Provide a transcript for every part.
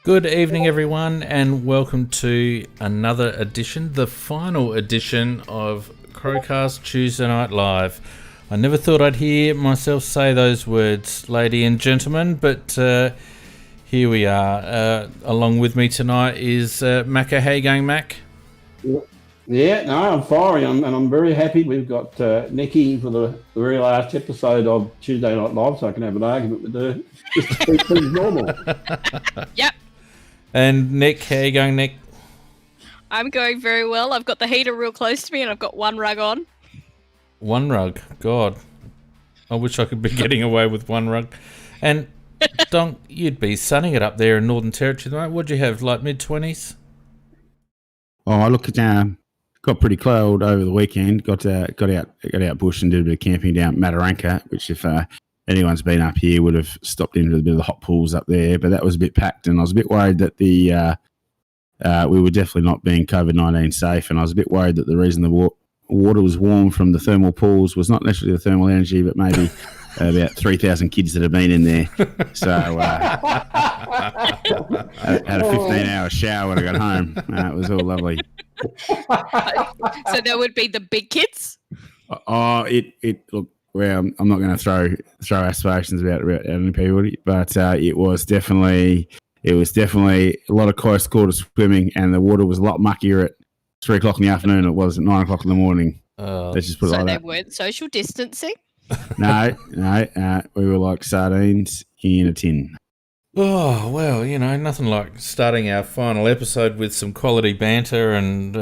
Good evening, everyone, and welcome to another edition, the final edition of CrowCast Tuesday Night Live. I never thought I'd hear myself say those words, lady and gentlemen, but here we are. Along with me tonight is Macca. How you going, Mac? Yeah, no, I'm firing, and I'm very happy. We've got Nikki for the very last episode of Tuesday Night Live, so I can have an argument with her just to keep things normal. Yep. And Nick, how you going, Nick? I'm going very well. I've got the heater real close to me and I've got one rug on. One rug? God. I wish I could be getting away with one rug. And, Donk, you'd be sunning it up there in Northern Territory, mate. What'd you have, like mid-20s? Oh, look, got pretty cold over the weekend. Got out bush and did a bit of camping down at Mataranka, which if anyone's been up here would have stopped into a bit of the hot pools up there. But that was a bit packed, and I was a bit worried that we were definitely not being COVID-19 safe, and I was a bit worried that the reason the water was warm from the thermal pools was not necessarily the thermal energy, but maybe about 3,000 kids that have been in there. So I had a 15-hour shower when I got home. It was all lovely. So there would be the big kids? Oh, look. Well, I'm not going to throw aspirations about anybody, but it was definitely a lot of close quarter swimming, and the water was a lot muckier at 3 o'clock in the afternoon than it was at 9 o'clock in the morning. Let's just put it like that. So they weren't social distancing? No, we were like sardines in a tin. Oh, well, nothing like starting our final episode with some quality banter and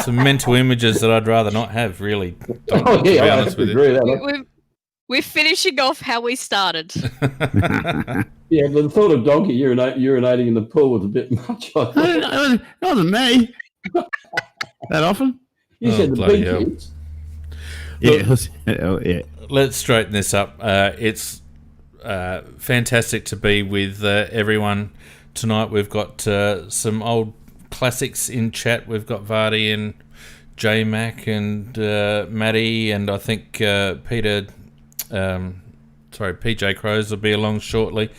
some mental images that I'd rather not have, really. To be honest with you. We're finishing off how we started. Yeah, but the thought of Donkey urinating in the pool was a bit much. It wasn't me. That often? You said the big kids. Yeah. Let's straighten this up. It's fantastic to be with everyone tonight. We've got some old classics in chat. We've got Vardy and J-Mac and Maddie, and I think PJ Crows will be along shortly.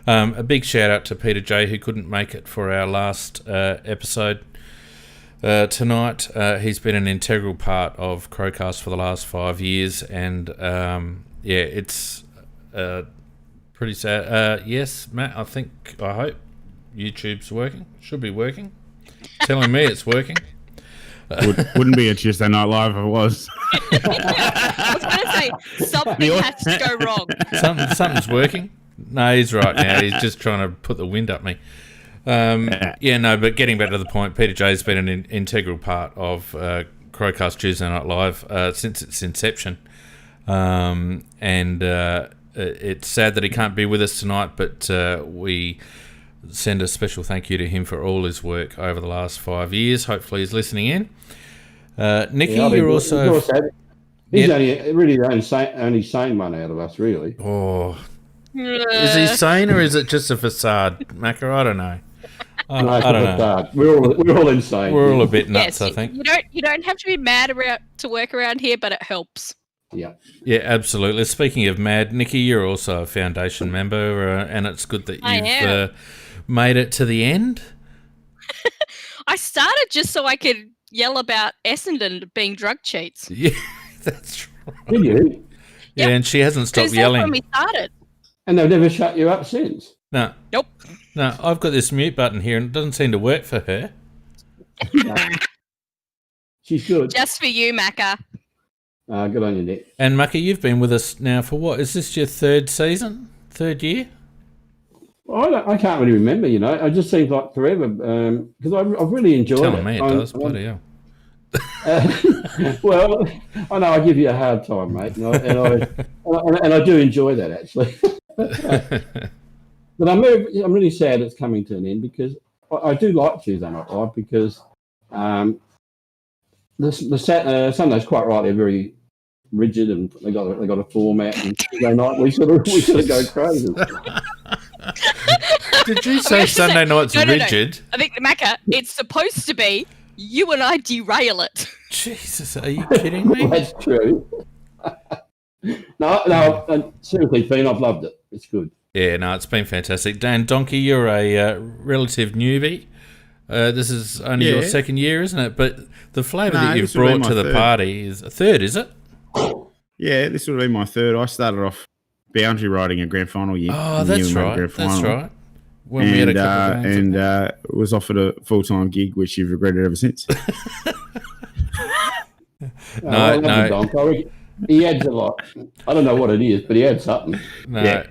A big shout out to Peter J, who couldn't make it for our last episode tonight. He's been an integral part of CrowCast for the last 5 years, and it's pretty sad. Yes, Matt, I hope YouTube's working. Should be working. Telling me it's working. Wouldn't be a Tuesday Night Live if it was. I was going to say, something has to go wrong. Something's working. No, he's right now. He's just trying to put the wind up me. But getting back to the point, Peter J's been an integral part of CrowCast Tuesday Night Live since its inception. It's sad that he can't be with us tonight, but we send a special thank you to him for all his work over the last 5 years. Hopefully he's listening in. Nikki, you're also... He's really the only sane one out of us, really. Oh, is he sane or is it just a facade, Macca? I don't know. I don't know. We're all insane. We're all a bit nuts, yes, I think. You don't have to be mad to work around here, but it helps. Yeah. Yeah, absolutely. Speaking of mad, Nikki, you're also a foundation member, and it's good that you've made it to the end. I started just so I could yell about Essendon being drug cheats. Yeah, that's right. Did you? Yeah, and she hasn't stopped yelling. That's when we started. And they've never shut you up since? No. Nope. No, I've got this mute button here, and it doesn't seem to work for her. No. She's good. Just for you, Macca. Good on you, Nick. And Macca, you've been with us now for what? Is this your third season? Third year? Well, I can't really remember, It just seems like forever because I've really enjoyed it. Telling me it does, bloody hell. Well, I know I give you a hard time, mate, and I do enjoy that actually. But I'm really sad it's coming to an end because I do like Tuesday Night Live because the Sunday's quite right. They're very rigid and they got a format. And Tuesday night we sort of go crazy. Did you say Sunday night's rigid? No. I think, Macca, it's supposed to be you and I derail it. Jesus, are you kidding me? That's true. No, seriously, Fiend, I've loved it. It's good. Yeah, no, it's been fantastic. Dan Donkey, you're a relative newbie. This is only your second year, isn't it? But the flavour that you've brought to the party is a third, is it? Yeah, this will be my third. I started off boundary riding a grand final year. Oh, that's right. That's right. When we had a couple of games. Was offered a full-time gig, which you've regretted ever since. No. He adds a lot. I don't know what it is, but he adds something. No,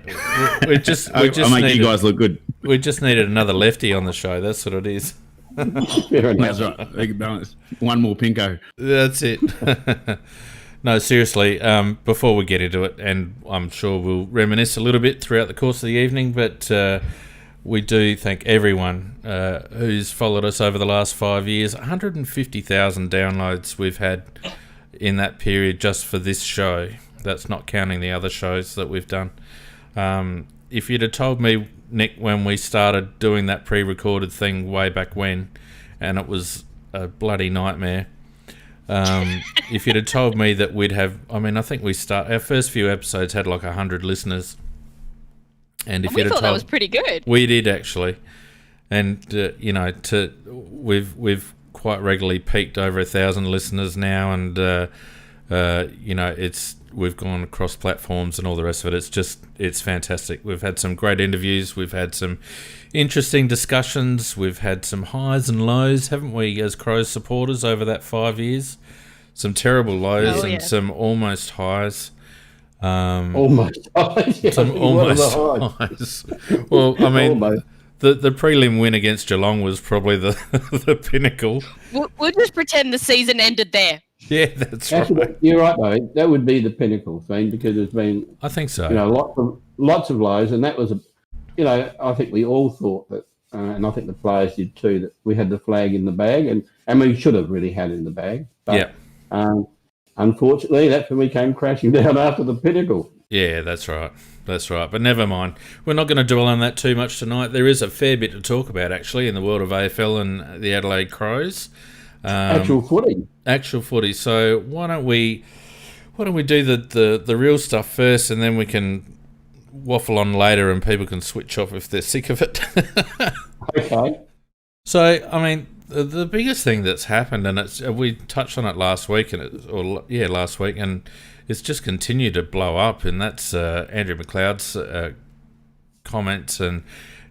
we just I make you guys look good. We just needed another lefty on the show. That's what it is. Fair enough. That's right. They can balance. One more pinko. That's it. No, seriously, before we get into it, and I'm sure we'll reminisce a little bit throughout the course of the evening, but we do thank everyone who's followed us over the last 5 years. 150,000 downloads we've had in that period just for this show. That's not counting the other shows that we've done. If you'd have told me, Nick, when we started doing that pre-recorded thing way back when, and it was a bloody nightmare, if you'd have told me that we'd have, I think our first few episodes had like 100 listeners, and if we you'd have thought told, that was pretty good. We did actually, and we've quite regularly peaked over 1,000 listeners now, and we've gone across platforms and all the rest of it. It's fantastic. We've had some great interviews. We've had some interesting discussions. We've had some highs and lows, haven't we, as Crows supporters over that 5 years? Some terrible lows and some almost highs. Almost highs. Yeah, some almost highs. Well, the prelim win against Geelong was probably the pinnacle. We'll just pretend the season ended there. Yeah, that's right. You're right, though. That would be the pinnacle thing, because there's been, I think so. Lots of lows, and that was I think we all thought that, and I think the players did too, that we had the flag in the bag, and we should have really had it in the bag. But, unfortunately, that's when we came crashing down after the pinnacle. Yeah, that's right. That's right. But never mind. We're not going to dwell on that too much tonight. There is a fair bit to talk about, actually, in the world of AFL and the Adelaide Crows. Actual footy. So why don't we do the real stuff first, and then we can waffle on later, and people can switch off if they're sick of it. Okay. So the biggest thing that's happened, and we touched on it last week, and it's just continued to blow up, and that's Andrew McLeod's comments, and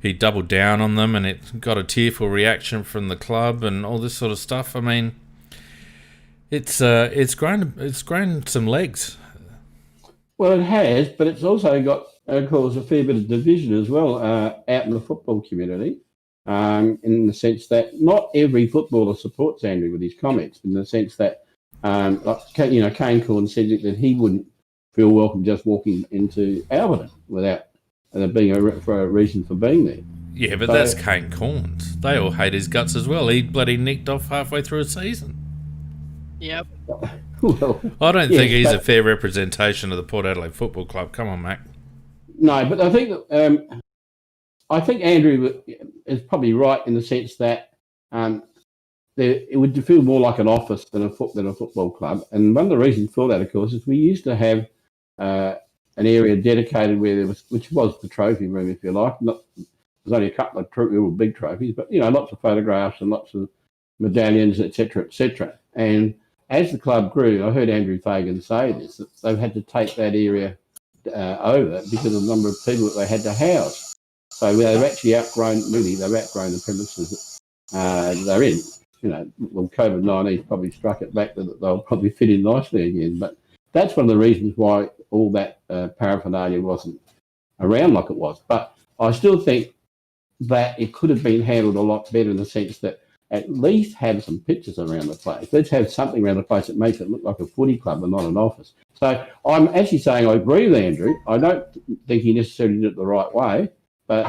he doubled down on them, and it got a tearful reaction from the club and all this sort of stuff. It's grown some legs. Well, it has, but it's also got, of course, a fair bit of division as well out in the football community, in the sense that not every footballer supports Andrew with his comments, in the sense that, Kane Corn said that he wouldn't feel welcome just walking into Alberton without there being for a reason for being there. Yeah, but that's Kane Corns. They all hate his guts as well. He bloody nicked off halfway through a season. Yep. Well, I don't think he's a fair representation of the Port Adelaide Football Club. Come on, Mac. No, but I think Andrew is probably right in the sense that it would feel more like an office than a football club. And one of the reasons for that, of course, is we used to have an area dedicated which was the trophy room, if you like. There's only a couple of real big trophies, but lots of photographs and lots of medallions, etc., etc. And as the club grew, I heard Andrew Fagan say this, that they've had to take that area over because of the number of people that they had to house. So they've actually outgrown the premises that they're in. Well, COVID-19 probably struck it back that they'll probably fit in nicely again. But that's one of the reasons why all that paraphernalia wasn't around like it was. But I still think that it could have been handled a lot better, in the sense that at least have some pictures around the place. Let's have something around the place that makes it look like a footy club and not an office. So I'm actually saying I agree with Andrew. I don't think he necessarily did it the right way, but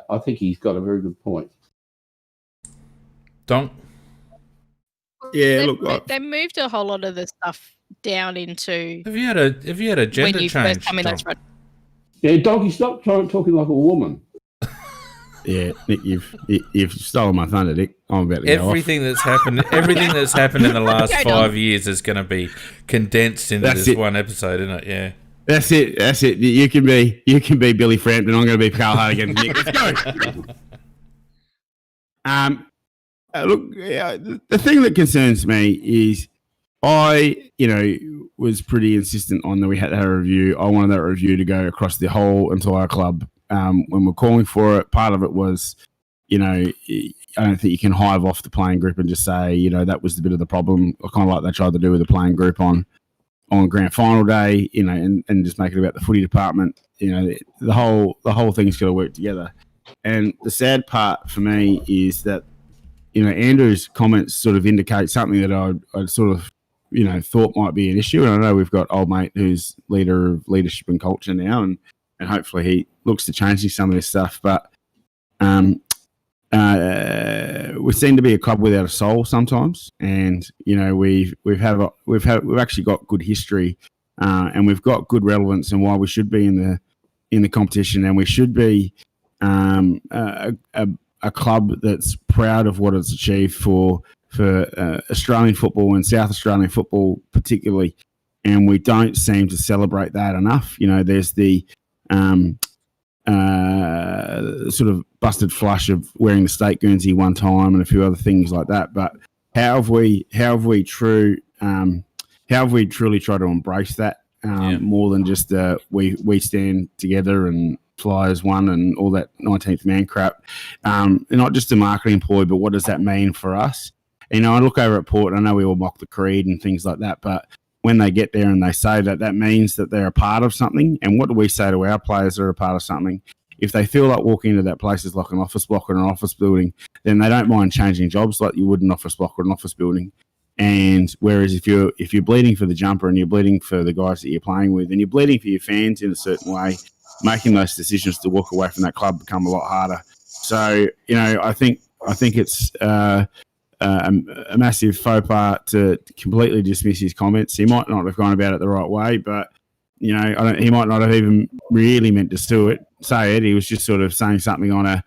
I think he's got a very good point. Don? Yeah, they moved a whole lot of the stuff down into. Have you had a gender when you change? First come in, that's right. Yeah, Donkey, stop talking like a woman. Yeah, Nick, you've stolen my thunder, Nick. I'm about to go everything that's happened in the last 5 years is going to be condensed into one episode, isn't it? Yeah. That's it. That's it. You can be Billy Frampton. I'm going to be Carl Hartigan. Nick, let's go. Look, the thing that concerns me is I, was pretty insistent on that we had to have a review. I wanted that review to go across the whole entire club. When we're calling for it, part of it was, I don't think you can hive off the playing group and just say, that was the bit of the problem. Kind of like they tried to do with the playing group on grand final day, and just make it about the footy department. The whole thing's got to work together. And the sad part for me is that, Andrew's comments sort of indicate something that I'd sort of, thought might be an issue. And I know we've got old mate who's leader of leadership and culture now, and hopefully he looks to changing some of this stuff. But we seem to be a club without a soul sometimes, and we've actually got good history, and we've got good relevance and why we should be in the competition, and we should be a club that's proud of what it's achieved for Australian football and South Australian football particularly, and we don't seem to celebrate that enough. There's the sort of busted flush of wearing the state Guernsey one time and a few other things like that. But how have we truly tried to embrace that more than just we stand together and fly as one and all that 19th man crap? Not just a marketing ploy, but what does that mean for us? I look over at Port, and I know we all mock the creed and things like that, but when they get there and they say that means that they're a part of something. And what do we say to our players that are a part of something? If they feel like walking into that place is like an office block or an office building, then they don't mind changing jobs like you would an office block or an office building. And whereas if you're bleeding for the jumper and you're bleeding for the guys that you're playing with and you're bleeding for your fans in a certain way, making those decisions to walk away from that club become a lot harder. So, I think it's a massive faux pas to completely dismiss his comments. He might not have gone about it the right way, but he might not have even really meant to say it. He was just sort of saying something on a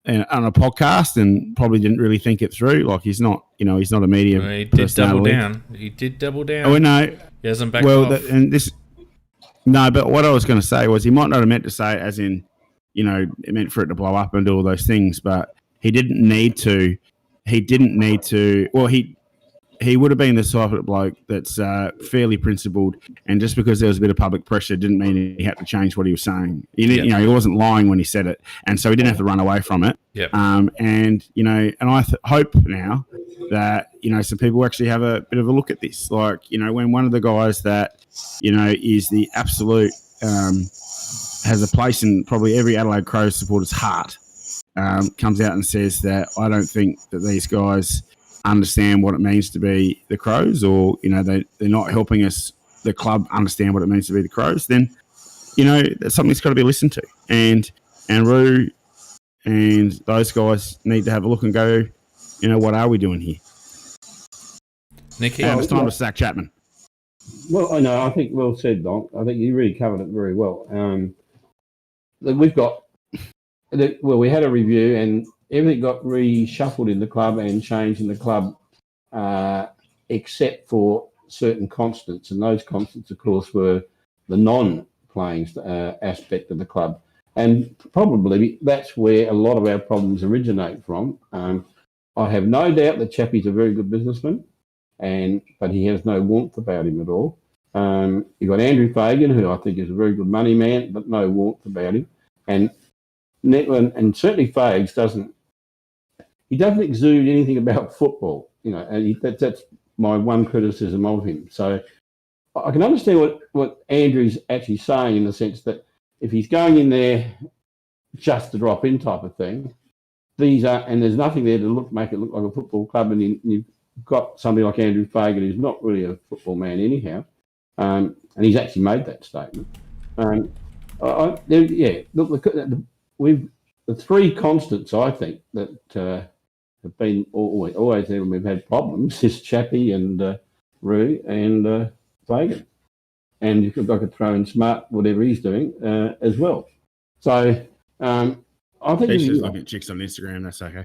podcast and probably didn't really think it through. Like he's not a media. He did double down. Oh no, he hasn't backed off. But what I was going to say was he might not have meant to say it as in, it meant for it to blow up and do all those things, but he didn't need to. Well, he would have been the type of bloke that's fairly principled, and just because there was a bit of public pressure didn't mean he had to change what he was saying. He wasn't lying when he said it, and so he didn't have to run away from it. Yep. And I hope now that some people actually have a bit of a look at this. Like when one of the guys that is the absolute has a place in probably every Adelaide Crows supporter's heart comes out and says that I don't think that these guys understand what it means to be the Crows, or they're not helping us, the club, understand what it means to be the Crows, then that's something that's got to be listened to, and Roo and those guys need to have a look and go, what are we doing here? Nicky, it's time to sack Chapman. Well, I know. I think well said, Don. I think you really covered it very well. We had a review and everything got reshuffled in the club and changed in the club, except for certain constants. And those constants, of course, were the non-playing aspect of the club. And probably that's where a lot of our problems originate from. I have no doubt that Chappie's a very good businessman, but he has no warmth about him at all. You've got Andrew Fagan, who I think is a very good money man, but no warmth about him. And certainly Fags doesn't exude anything about football, and that's my one criticism of him. So I can understand what Andrew's actually saying in the sense that if he's going in there just to drop in type of thing, and there's nothing there to make it look like a football club, and you've got somebody like Andrew Fagan who's not really a football man anyhow, and he's actually made that statement. The three constants I think that have been always there when we've had problems is Chappie and Roo and Fagan, and I could throw in Smart, whatever he's doing as well. So I think he's just looking at chicks on Instagram. That's okay.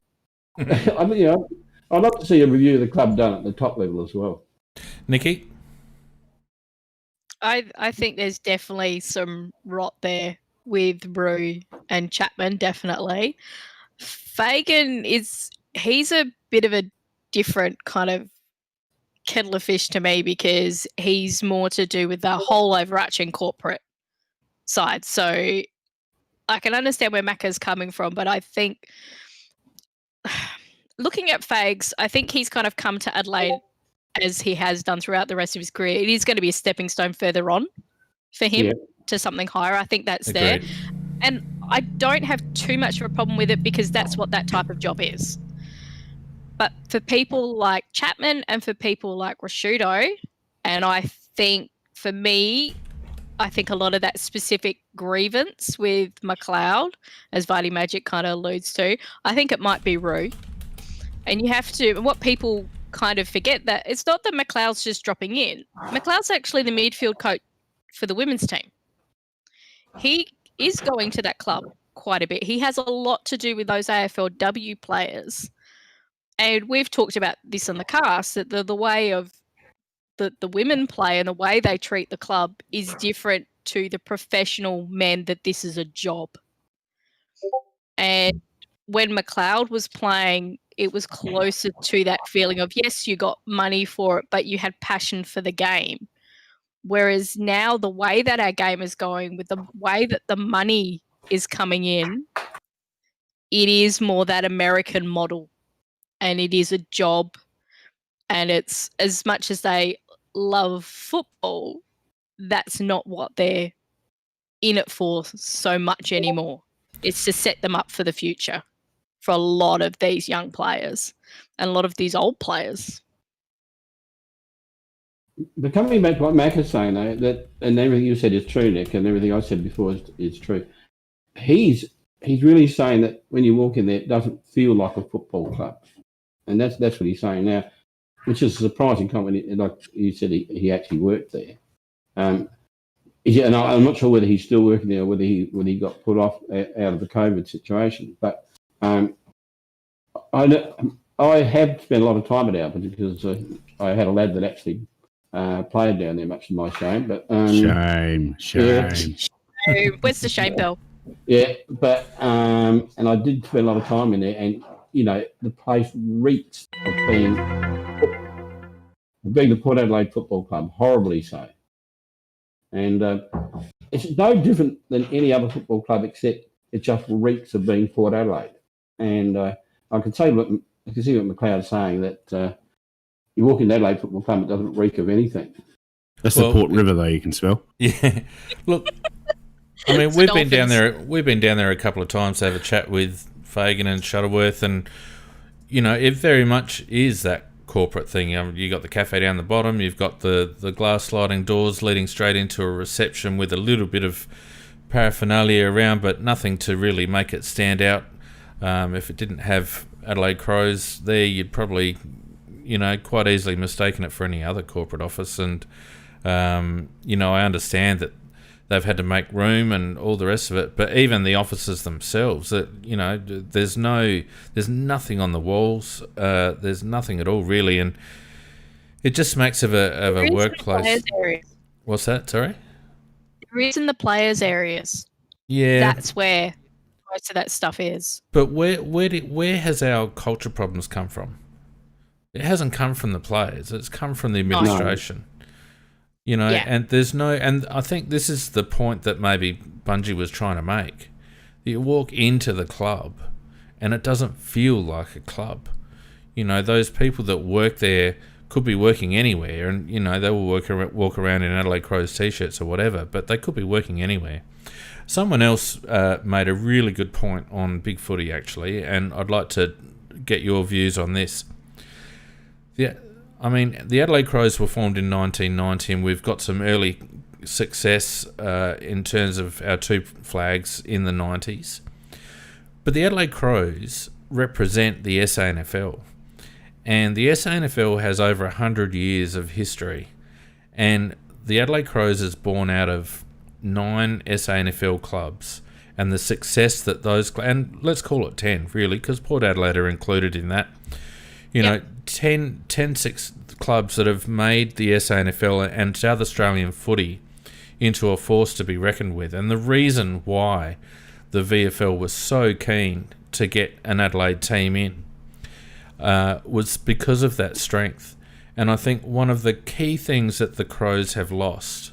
I'd love to see a review of the club done at the top level as well. Nicky? I think there's definitely some rot there with Rue and Chapman, definitely. Fagan he's a bit of a different kind of kettle of fish to me because he's more to do with the whole overarching corporate side. So I can understand where Macca's coming from, but I think looking at Fags, I think he's kind of come to Adelaide as he has done throughout the rest of his career. It is going to be a stepping stone further on for him to something higher. I think that's Agreed. there. And I don't have too much of a problem with it because that's what that type of job is. But for people like Chapman and for people like Rashudo, and I think for me, I think a lot of that specific grievance with McLeod, as Vitality Magic kind of alludes to, I think it might be Rue. And you have to, what people kind of forget that it's not that McLeod's just dropping in. McLeod's actually the midfield coach for the women's team. He is going to that club quite a bit. He has a lot to do with those AFLW players. And we've talked about this on the cast, that the way of the women play and the way they treat the club is different to the professional men that this is a job. And when McLeod was playing, it was closer to that feeling of, yes, you got money for it, but you had passion for the game. Whereas now the way that our game is going, with the way that the money is coming in, it is more that American model. And it is a job. And it's, as much as they love football, that's not what they're in it for so much anymore. It's to set them up for the future for a lot of these young players and a lot of these old players. But coming back to what Mac is saying, though, that and everything you said is true, Nick, and everything I said before is true. He's really saying that when you walk in there, it doesn't feel like a football club, and that's what he's saying now, which is a surprising comment. Like you said, he actually worked there. And I'm not sure whether he's still working there or whether he got put off out of the COVID situation. But I have spent a lot of time at Albert because I had a lad that actually played down there, much to my shame. But shame. Yeah. Where's the shame bell? Yeah, but and I did spend a lot of time in there, and the place reeks of being the Port Adelaide Football Club, horribly so. And it's no different than any other football club, except it just reeks of being Port Adelaide. And I can see what McLeod's saying, that you walk in Adelaide Football Club, it doesn't reek of anything. That's the Port River, though, you can smell. Yeah. Look, I mean, we've been down there a couple of times to have a chat with Fagan and Shuttleworth, and it very much is that corporate thing. You got the cafe down the bottom, you've got the glass sliding doors leading straight into a reception with a little bit of paraphernalia around, but nothing to really make it stand out. If it didn't have Adelaide Crows there, you'd probably quite easily mistaken it for any other corporate office. And I understand that they've had to make room and all the rest of it, but even the offices themselves, there's nothing on the walls. There's nothing at all really, and it just smacks of a workplace. What's that? Sorry. There is in the players' areas. Yeah, that's where most of that stuff is. But where has our culture problems come from? It hasn't come from the players. It's come from the administration. And there's and I think this is the point that maybe Bungie was trying to make. You walk into the club and it doesn't feel like a club. Those people that work there could be working anywhere, and they will walk around in Adelaide Crows t-shirts or whatever, but they could be working anywhere. Someone else made a really good point on Big Footy, actually, and I'd like to get your views on this. The Adelaide Crows were formed in 1990, and we've got some early success in terms of our two flags in the 90s. But the Adelaide Crows represent the SANFL, and the SANFL has over 100 years of history, and the Adelaide Crows is born out of 9 SANFL clubs, and the success that those, and let's call it 10 really, because Port Adelaide are included in that. 10 6 clubs that have made the SANFL and South Australian footy into a force to be reckoned with. And the reason why the VFL was so keen to get an Adelaide team in was because of that strength. And I think one of the key things that the Crows have lost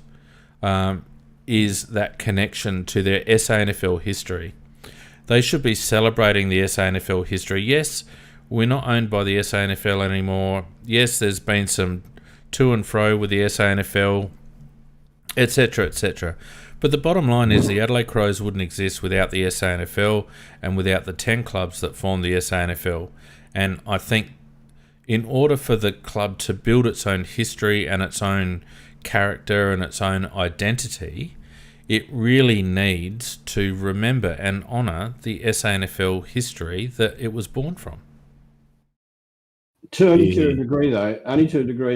is that connection to their SANFL history. They should be celebrating the SANFL history. Yes, we're not owned by the SANFL anymore. Yes, there's been some to and fro with the SANFL, etc., etc. But the bottom line is the Adelaide Crows wouldn't exist without the SANFL and without the 10 clubs that form the SANFL. And I think in order for the club to build its own history and its own character and its own identity, it really needs to remember and honour the SANFL history that it was born from. Only to a degree,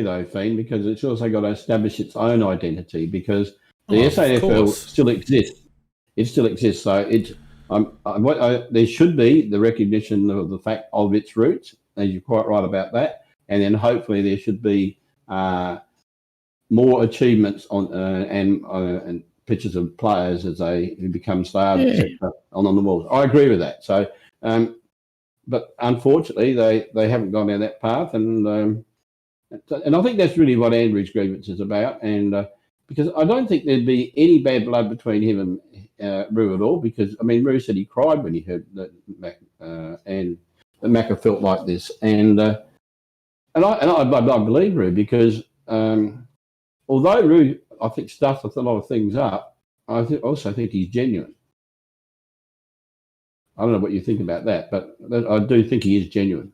though, Fiend, because it's also got to establish its own identity, because the SANFL still exists. It still exists. So there should be the recognition of the fact of its roots, and you're quite right about that. And then hopefully there should be more achievements on and pictures of players as who become stars, etc. on the walls. I agree with that. So, but unfortunately, they haven't gone down that path, and I think that's really what Andrew's grievance is about. And because I don't think there'd be any bad blood between him and Roo at all, because I mean, Roo said he cried when he heard that Macca felt like this, and I believe Roo, because although Roo, I think, stuffed a lot of things up, I also think he's genuine. I don't know what you think about that, but I do think he is genuine.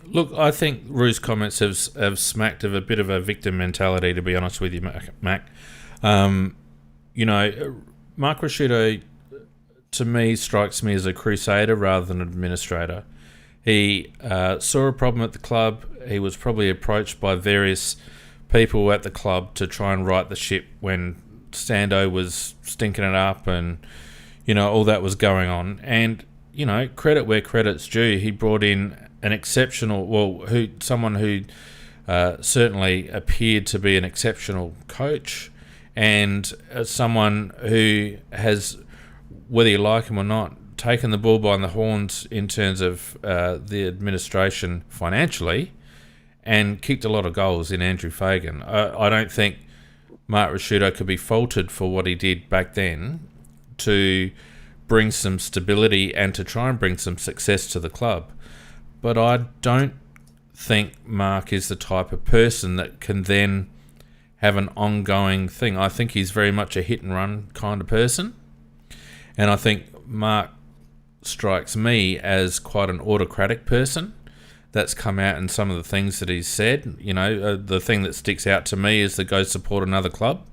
Look, I think Roo's comments have smacked of a bit of a victim mentality, to be honest with you, Mac. You know, Mark Rasciuto, to me, strikes me as a crusader rather than an administrator. He saw a problem at the club. He was probably approached by various people at the club to try and right the ship when Stando was stinking it up and, you know, all that was going on. And, you know, credit where credit's due. He brought in an exceptional, someone who certainly appeared to be an exceptional coach, and someone who has, whether you like him or not, taken the bull by the horns in terms of the administration financially, and kicked a lot of goals in Andrew Fagan. I don't think Mark Rasciuto could be faulted for what he did back then to bring some stability and to try and bring some success to the club. But I don't think Mark is the type of person that can then have an ongoing thing. I think he's very much a hit and run kind of person. And I think Mark strikes me as quite an autocratic person. That's come out in some of the things that he's said. You know, the thing that sticks out to me is the go support another club.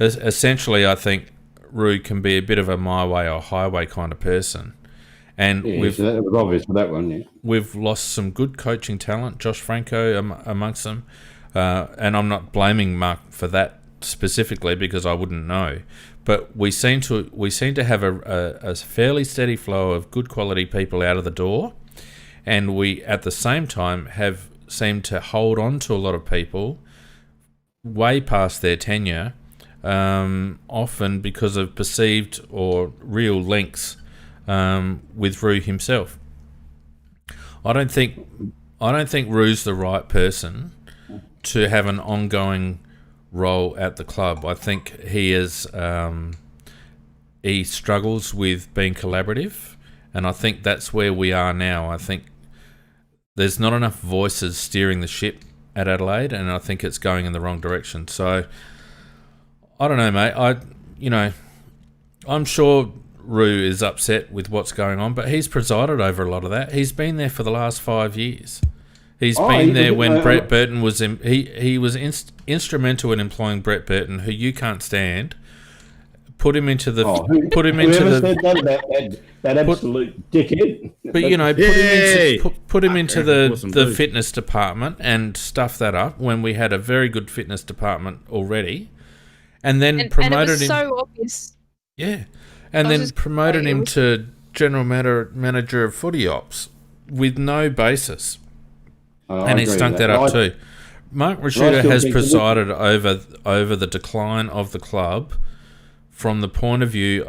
Essentially, I think Roo can be a bit of a my way or highway kind of person. And that was obvious for that one, yeah. We've lost some good coaching talent, Josh Franco amongst them. And I'm not blaming Mark for that specifically, because I wouldn't know. But we seem to have a fairly steady flow of good quality people out of the door. And we, at the same time, have seemed to hold on to a lot of people way past their tenure, often because of perceived or real links with Roo himself. I don't think Roo's the right person to have an ongoing role at the club. I think he struggles with being collaborative, and I think that's where we are now. I think there's not enough voices steering the ship at Adelaide, and I think it's going in the wrong direction. So I don't know, mate. I'm sure Roo is upset with what's going on, but he's presided over a lot of that. He's been there for the last 5 years. He's been there when Brett Burton was in. He was instrumental in employing Brett Burton, who you can't stand. Put him into the. That absolute dickhead. But put him into the fitness department and stuff that up when we had a very good fitness department already, and then promoted him. So obvious. Yeah, and then promoted him to general manager of footy ops with no basis. And he stunk that up too. Mark I Rashuda still has think- presided over the decline of the club from the point of view,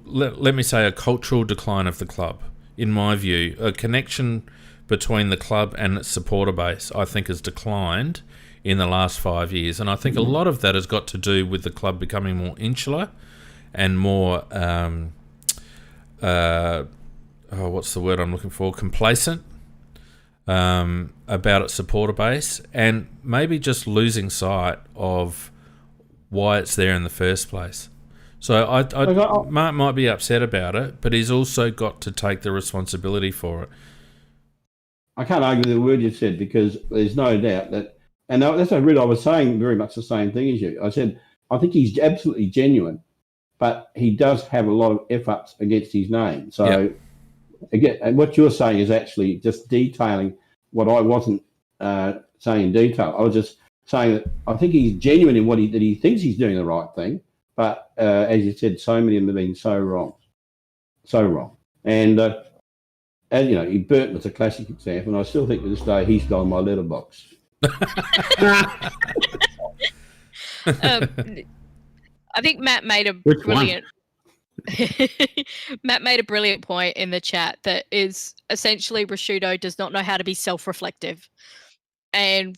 let me say a cultural decline of the club. In my view, a connection between the club and its supporter base, I think, has declined in the last 5 years. And I think a lot of that has got to do with the club becoming more insular and more, what's the word I'm looking for, complacent about its supporter base, and maybe just losing sight of why it's there in the first place. So Mark might be upset about it, but he's also got to take the responsibility for it. I can't argue with the word you said, because there's no doubt that, and that's what I was saying very much the same thing as you. I said, I think he's absolutely genuine, but he does have a lot of F-ups against his name. So, again, and what you're saying is actually just detailing what I wasn't saying in detail. I was just saying that I think he's genuine in that he thinks he's doing the right thing, but as you said, so many of them have been so wrong. And he burnt was a classic example, and I still think to this day he's still on my letterbox. I think Matt made a brilliant. Matt made a brilliant point in the chat that is essentially Rashudo does not know how to be self-reflective, and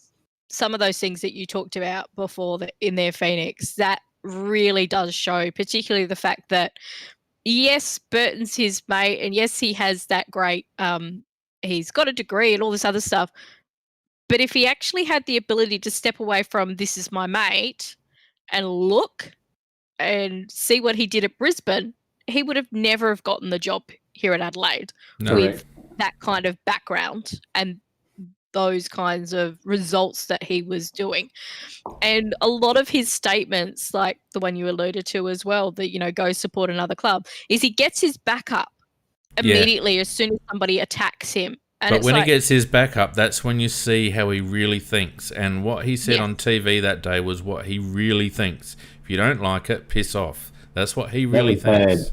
some of those things that you talked about before in their Phoenix, that really does show, particularly the fact that yes, Burton's his mate, and yes, he has that great he's got a degree and all this other stuff, but if he actually had the ability to step away from this is my mate and look and see what he did at Brisbane, he would have never have gotten the job here at Adelaide with that kind of background and those kinds of results that he was doing. And a lot of his statements, like the one you alluded to as well, that, go support another club, is he gets his back up immediately as soon as somebody attacks him. And but when he gets his back up, that's when you see how he really thinks. And what he said on TV that day was what he really thinks. If you don't like it, piss off. That's what he really thinks.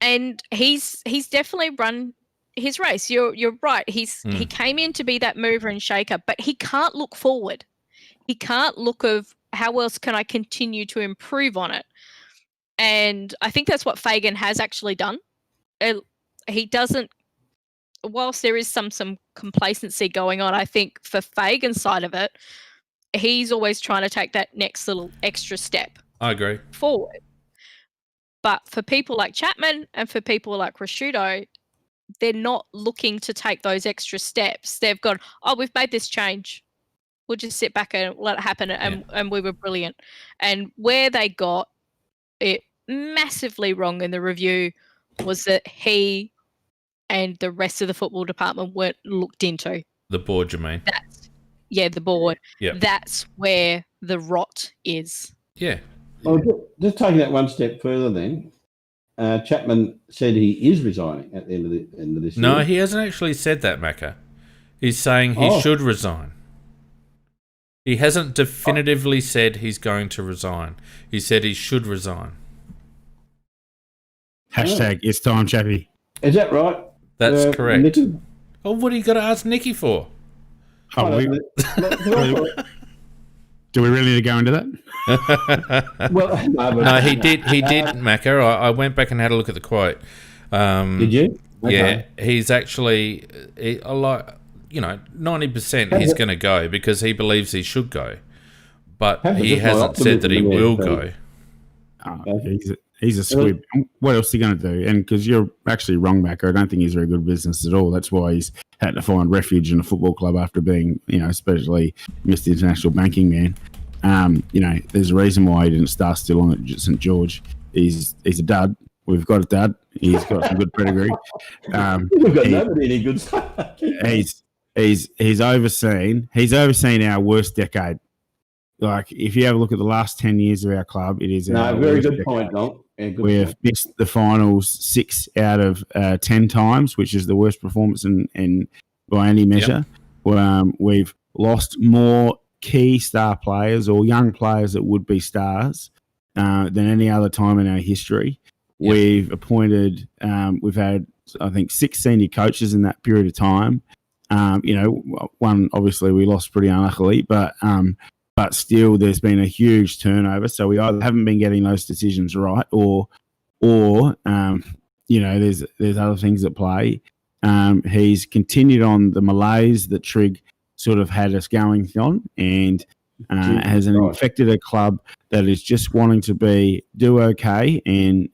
And he's definitely run his race. You're right. He came in to be that mover and shaker, but he can't look forward. He can't look of how else can I continue to improve on it. And I think that's what Fagan has actually done. He doesn't. Whilst there is some complacency going on, I think for Fagan's side of it, he's always trying to take that next little extra step. I agree. Forward. But for people like Chapman and for people like Rashudo, they're not looking to take those extra steps. They've gone, we've made this change. We'll just sit back and let it happen, and we were brilliant. And where they got it massively wrong in the review was that he and the rest of the football department weren't looked into. The board, you mean? The board. Yeah. That's where the rot is. Yeah. Well, just taking that one step further then, Chapman said he is resigning at the end of this year. No, he hasn't actually said that, Macca. He's saying he should resign. He hasn't definitively said he's going to resign. He said he should resign. Hashtag it's time, Chappie. Is that right? That's correct. Nicky? Oh, what are you got to ask Nicky for? Oh, do we really need to go into that? Well, no, he did, Macca. I went back and had a look at the quote. Did you? Okay. Yeah, he's actually, 90% he's going to go because he believes he should go. But he hasn't said that he will go. He's a squib. What else is he going to do? And because you're actually wrong, Macca, I don't think he's very good business at all. That's why he's had to find refuge in a football club after being, especially Mr. International Banking Man. There's a reason why he didn't start still on at St. George. He's a dud. We've got a dud. He's got some good pedigree. We've got nobody any good stuff. He's overseen our worst decade. Like, if you have a look at the last 10 years of our club, it is our very worst good decade. point, Don. Yeah, We have missed the finals 6 out of 10 times, which is the worst performance in by any measure. Yep. We've lost more key star players or young players that would be stars than any other time in our history. Yep. We've appointed, we've had, I think, 6 senior coaches in that period of time. One obviously we lost pretty unluckily, but still there's been a huge turnover. So we either haven't been getting those decisions right, or there's other things at play. He's continued on the malaise that Trigg sort of had us going on, and has infected a club that is just wanting to do okay and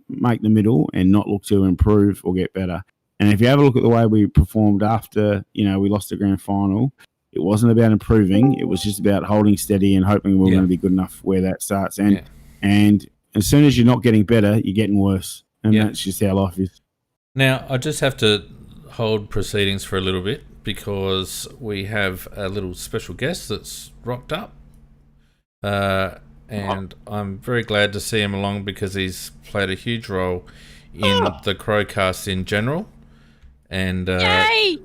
make the middle and not look to improve or get better. And if you have a look at the way we performed after, we lost the grand final, it wasn't about improving. It was just about holding steady and hoping we're going to be good enough where that starts. And as soon as you're not getting better, you're getting worse. And that's just how life is. Now, I just have to hold proceedings for a little bit because we have a little special guest that's rocked up. And I'm very glad to see him along because he's played a huge role in the CrowCast in general. And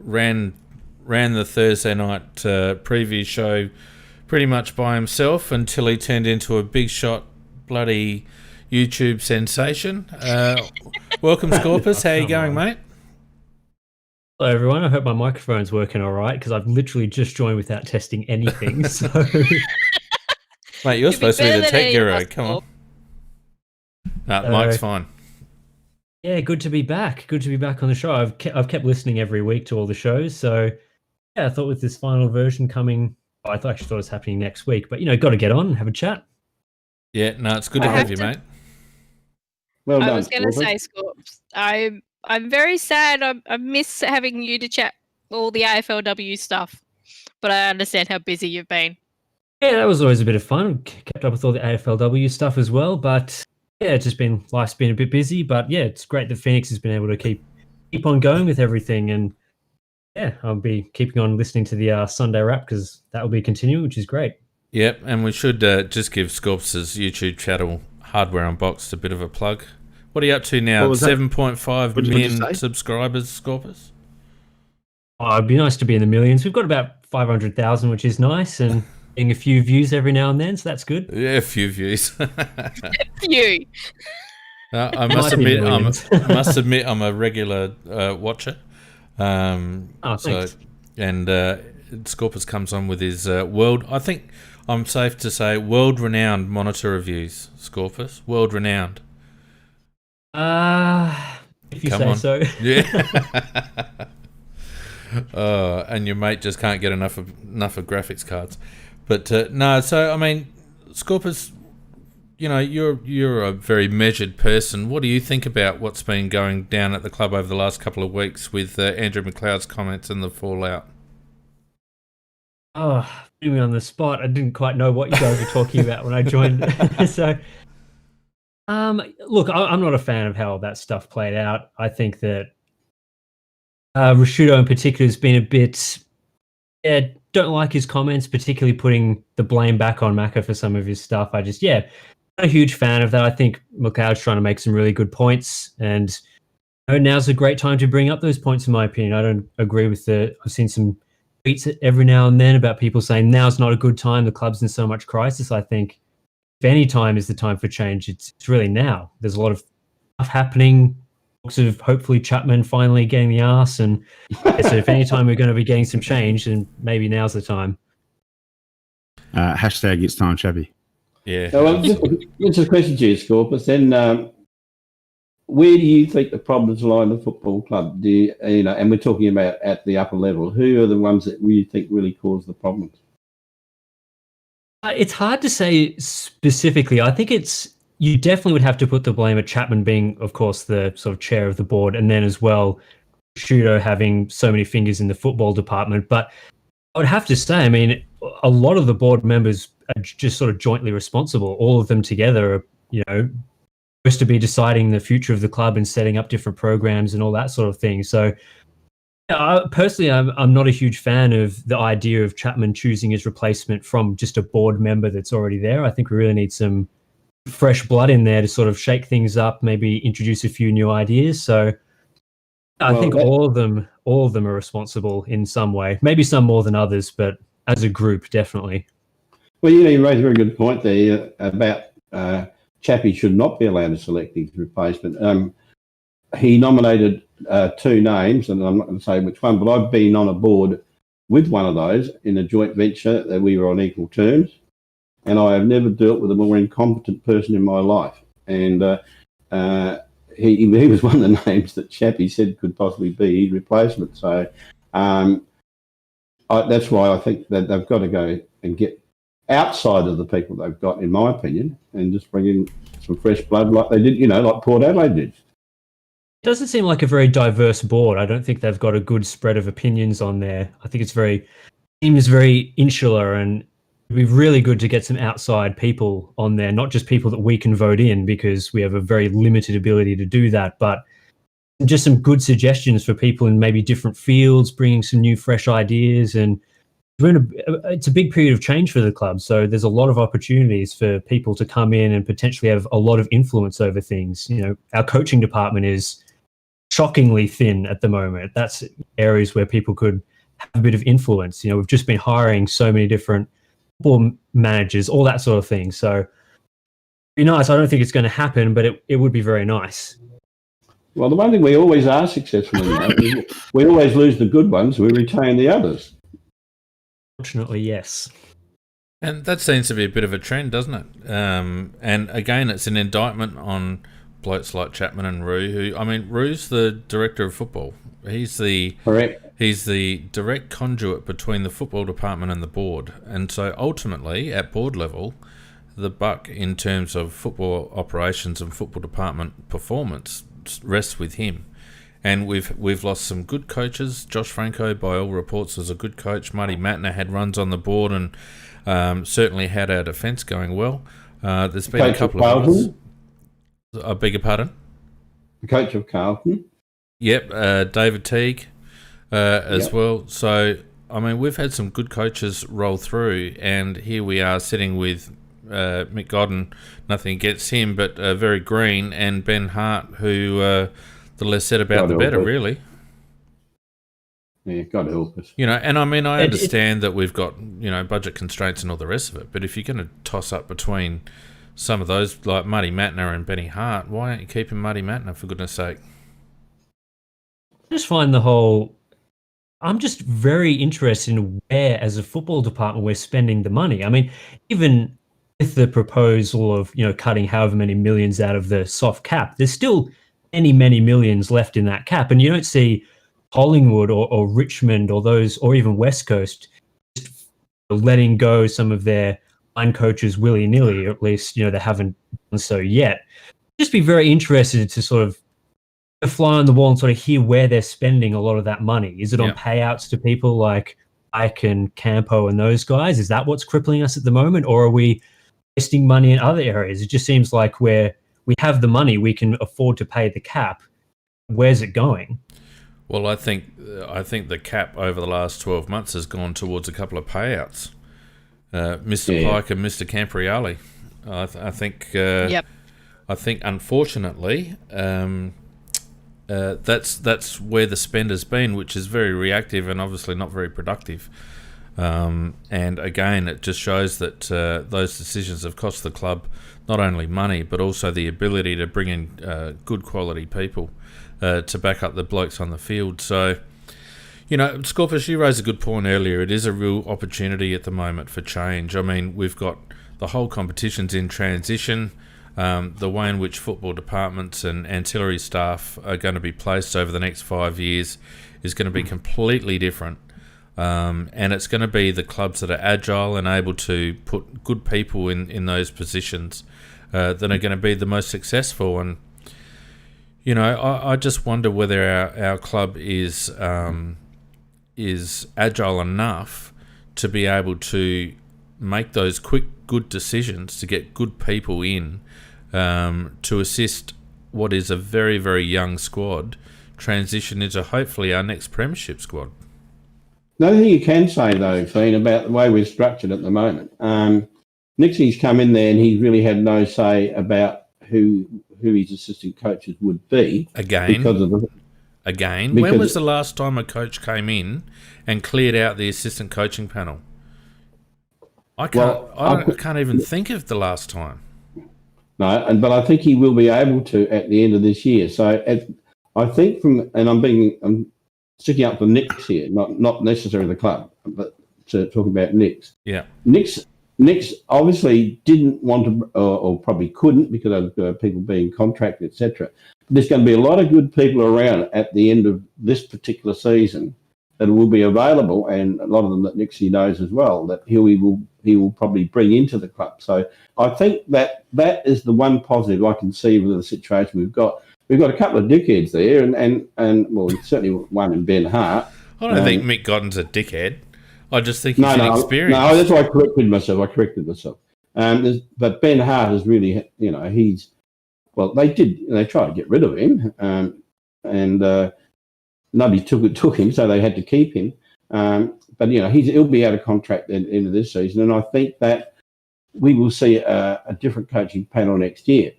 ran the Thursday night preview show pretty much by himself until he turned into a big shot bloody YouTube sensation. Welcome, Scorpus. How you going, mate? Hello, everyone. I hope my microphone's working all right because I've literally just joined without testing anything. So, mate, you're supposed to be the tech hero. Come on. Mike's fine. Yeah, good to be back. Good to be back on the show. I've kept listening every week to all the shows. So, yeah, I thought with this final version coming, I actually thought it was happening next week. But, got to get on and have a chat. Yeah, no, it's good to have you, mate. Well done, I was going to say, Scorps, I'm very sad. I miss having you to chat all the AFLW stuff, but I understand how busy you've been. Yeah, that was always a bit of fun. Kept up with all the AFLW stuff as well, but yeah, it's just life's been a bit busy. But yeah, it's great that Phoenix has been able to keep on going with everything, and yeah, I'll be keeping on listening to the Sunday wrap because that will be continuing, which is great. Yep, and we should just give Scorpus' YouTube channel Hardware Unboxed a bit of a plug. What are you up to now? 7.5 million subscribers, Scorpus? Oh, it'd be nice to be in the millions. We've got about 500,000, which is nice, and getting a few views every now and then, so that's good. Yeah, a few views. Few. I must admit, I'm a regular watcher. Thanks. And Scorpus comes on with his I think I'm safe to say world-renowned monitor reviews. Scorpus, world-renowned. If you say so. Yeah. And your mate just can't get enough of graphics cards. But no, so I mean, Scorpus, you're a very measured person. What do you think about what's been going down at the club over the last couple of weeks with Andrew McLeod's comments and the fallout? Oh, putting me on the spot. I didn't quite know what you guys were talking about when I joined. So, look, I'm not a fan of how that stuff played out. I think that Rashudo in particular has been a bit, don't like his comments, particularly putting the blame back on Macca for some of his stuff. Not a huge fan of that. I think McLeod's trying to make some really good points, and now's a great time to bring up those points, in my opinion. I don't agree with I've seen some tweets every now and then about people saying now's not a good time, the club's in so much crisis. I think if any time is the time for change, it's really now. There's a lot of stuff happening, talks of hopefully Chapman finally getting the arse, and so if any time we're going to be getting some change, then maybe now's the time. Hashtag it's time, Chappy. Yeah. So just a question to you, Scorpus. Then, where do you think the problems lie in the football club? Do you, and we're talking about at the upper level. Who are the ones that you think really cause the problems? It's hard to say specifically. I think you definitely would have to put the blame at Chapman being, of course, the sort of chair of the board, and then as well, Shudo having so many fingers in the football department. But I would have to say, I mean, a lot of the board members are just sort of jointly responsible. All of them together are, supposed to be deciding the future of the club and setting up different programs and all that sort of thing. So personally, I'm not a huge fan of the idea of Chapman choosing his replacement from just a board member that's already there. I think we really need some fresh blood in there to sort of shake things up, maybe introduce a few new ideas. So I think all of them are responsible in some way, maybe some more than others, but as a group, definitely. Well, you raised a very good point there about Chappie should not be allowed to select his replacement. He nominated two names, and I'm not going to say which one, but I've been on a board with one of those in a joint venture that we were on equal terms, and I have never dealt with a more incompetent person in my life. And he was one of the names that Chappie said could possibly be his replacement. So that's why I think that they've got to go and get outside of the people they've got, in my opinion, and just bring in some fresh blood like they did, like Port Adelaide did. It doesn't seem like a very diverse board. I don't think they've got a good spread of opinions on there. I think it seems very insular, and it'd be really good to get some outside people on there, not just people that we can vote in, because we have a very limited ability to do that, but just some good suggestions for people in maybe different fields, bringing some new, fresh ideas. And it's a big period of change for the club, so there's a lot of opportunities for people to come in and potentially have a lot of influence over things. Our coaching department is shockingly thin at the moment. That's areas where people could have a bit of influence. We've just been hiring so many different football managers, all that sort of thing. So it'd be nice. I don't think it's going to happen, but it would be very nice. Well, the one thing we always are successful in, is we always lose the good ones, we retain the others. Fortunately, yes. And that seems to be a bit of a trend, doesn't it? And again, it's an indictment on blokes like Chapman and Roo, Roo's the director of football. Correct. He's the direct conduit between the football department and the board. And so ultimately, at board level, the buck in terms of football operations and football department performance rests with him. And we've lost some good coaches. Josh Franco, by all reports, was a good coach. Marty Matner had runs on the board and certainly had our defence going well. There's been a couple of others. I beg your pardon? The coach of Carlton. Yep, David Teague as well. So, we've had some good coaches roll through, and here we are sitting with Mick Godden, nothing against him, but very green, and Ben Hart, who the less said about the better, really. Yeah, God help us. And I understand that we've got, budget constraints and all the rest of it, but if you're going to toss up between some of those, like Marty Matner and Benny Hart, why aren't you keeping Marty Matner, for goodness sake? I just find I'm just very interested in where, as a football department, we're spending the money. Even with the proposal of, cutting however many millions out of the soft cap, there's still many millions left in that cap. And you don't see Collingwood or Richmond or even West Coast just letting go some of their line coaches willy-nilly, or at least, they haven't done so yet. Just be very interested to sort of fly on the wall and sort of hear where they're spending a lot of that money. Is it on payouts to people like Ike and Campo and those guys? Is that what's crippling us at the moment? Or are we wasting money in other areas? It just seems like we have the money, we can afford to pay the cap. Where's it going? Well, I think the cap over the last 12 months has gone towards a couple of payouts. Mr. Pike and Mr. Campriali. I think unfortunately, that's where the spend has been, which is very reactive and obviously not very productive. And again, it just shows that those decisions have cost the club not only money, but also the ability to bring in good quality people to back up the blokes on the field. So, Scorpus, you raised a good point earlier. It is a real opportunity at the moment for change. We've got the whole competition's in transition. The way in which football departments and ancillary staff are going to be placed over the next 5 years is going to be completely different. And it's going to be the clubs that are agile and able to put good people in those positions that are going to be the most successful. And, I just wonder whether our club is agile enough to be able to make those quick, good decisions to get good people in to assist what is a very, very young squad transition into hopefully our next premiership squad. Another thing you can say, though, Fiend, about the way we're structured at the moment, Nixie's come in there and he's really had no say about who his assistant coaches would be. When was the last time a coach came in and cleared out the assistant coaching panel? I can't even think of the last time. No, but I think he will be able to at the end of this year. So I think I'm sticking up for Nick's here, not necessarily the club, but to talk about Nick's. Yeah. Nick's obviously didn't want to, or probably couldn't because of people being contracted, etc. There's going to be a lot of good people around at the end of this particular season that will be available, and a lot of them that Nixie knows as well, that he will probably bring into the club. So I think that is the one positive I can see with the situation we've got. We've got a couple of dickheads there, and well, certainly one in Ben Hart. I don't think Mick Godden's a dickhead. I just think he's inexperienced. No, that's why I corrected myself. But Ben Hart is really, they tried to get rid of him, and nobody took him, so they had to keep him. But he'll be out of contract at the end of this season, and I think that we will see a different coaching panel next year.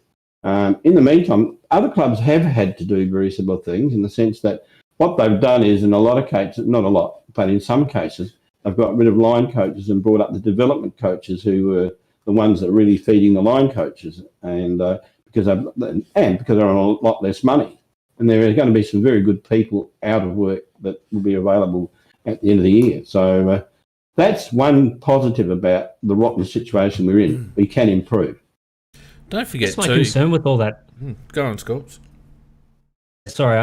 In the meantime, other clubs have had to do very similar things in the sense that what they've done is, in a lot of cases, not a lot, but in some cases, they've got rid of line coaches and brought up the development coaches who were the ones that are really feeding the line coaches, and because they're on a lot less money. And there are going to be some very good people out of work that will be available at the end of the year. So that's one positive about the rotten situation we're in. We can improve. Don't forget That's my concern with all that. Go on, Scorps. Sorry,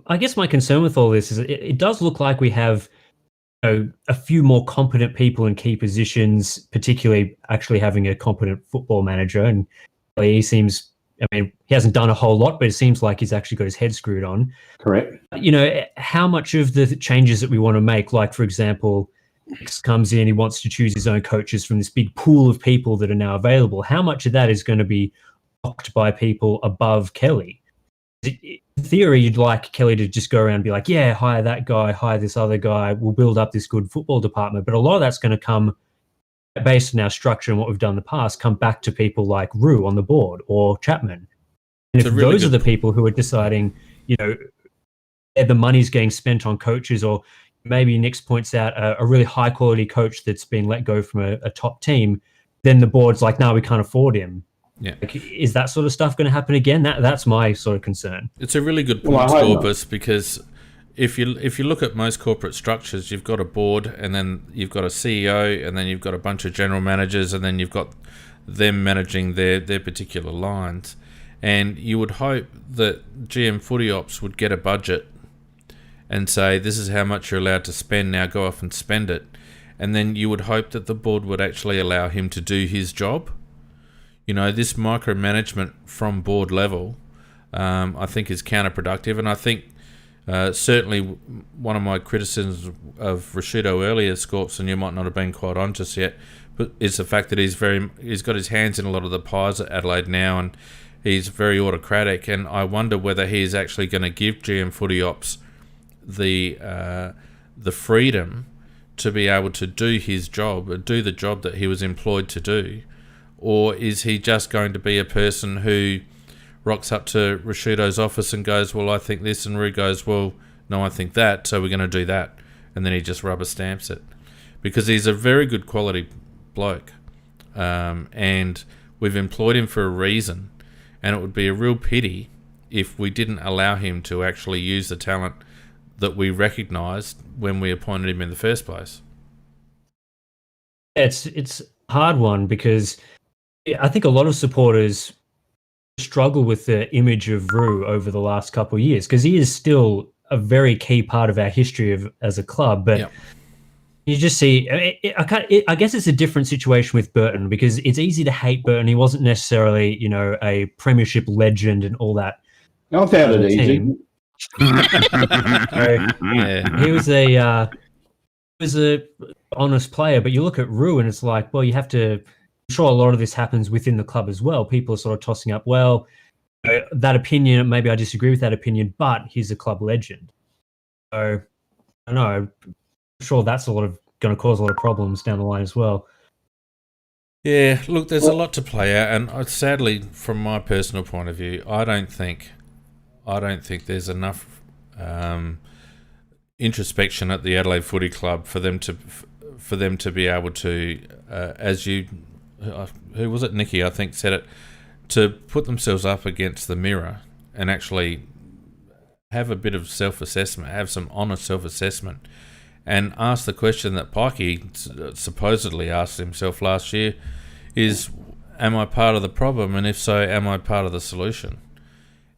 I guess my concern with all this is it does look like we have a few more competent people in key positions, particularly actually having a competent football manager. And he seems, he hasn't done a whole lot, but it seems like he's actually got his head screwed on. Correct. How much of the changes that we want to make, like, for example, X comes in, he wants to choose his own coaches from this big pool of people that are now available. How much of that is going to be blocked by people above Kelly? In theory, you'd like Kelly to just go around and be like, yeah, hire that guy, hire this other guy, we'll build up this good football department. But a lot of that's going to come, based on our structure and what we've done in the past, come back to people like Rue on the board or Chapman. And if those are the people who are deciding, the money's getting spent on coaches, or maybe Nix points out a really high quality coach that's been let go from a top team, then the board's like, no, we can't afford him. Yeah. Is that sort of stuff going to happen again? That's my sort of concern. It's a really good point, Scorpus, because if you look at most corporate structures, you've got a board, and then you've got a CEO, and then you've got a bunch of general managers, and then you've got them managing their particular lines. And you would hope that GM Footy Ops would get a budget and say, this is how much you're allowed to spend, now go off and spend it. And then you would hope that the board would actually allow him to do his job. This micromanagement from board level, I think is counterproductive. And I think certainly one of my criticisms of Rashido earlier, Scorps, and you might not have been quite on just yet, but is the fact that he's got his hands in a lot of the pies at Adelaide now, and he's very autocratic. And I wonder whether he is actually going to give GM Footy Ops the freedom to be able to do his job, do the job that he was employed to do, or is he just going to be a person who rocks up to Rashido's office and goes, well, I think this, and Rue goes, well, no, I think that, so we're going to do that, and then he just rubber stamps it, because he's a very good quality bloke, and we've employed him for a reason, and it would be a real pity if we didn't allow him to actually use the talent that we recognised when we appointed him in the first place. It's a hard one, because I think a lot of supporters struggle with the image of Rue over the last couple of years, because he is still a very key part of our history as a club. But you just see, I guess it's a different situation with Burton, because it's easy to hate Burton. He wasn't necessarily, a premiership legend and all that. I found it easy. He was a honest player, but you look at Rue and it's like, well, you have to. I'm sure a lot of this happens within the club as well. People are sort of tossing up, well, that opinion, maybe I disagree with that opinion, but he's a club legend. So I don't know. I'm sure that's going to cause a lot of problems down the line as well. Yeah, look, there's a lot to play out, and sadly, from my personal point of view, I don't think there's enough introspection at the Adelaide Footy Club for them to be able to, as you, who was it, Nikki, I think said it, to put themselves up against the mirror and actually have a bit of self-assessment, have some honest self-assessment, and ask the question that Pikey supposedly asked himself last year is, am I part of the problem? And if so, am I part of the solution?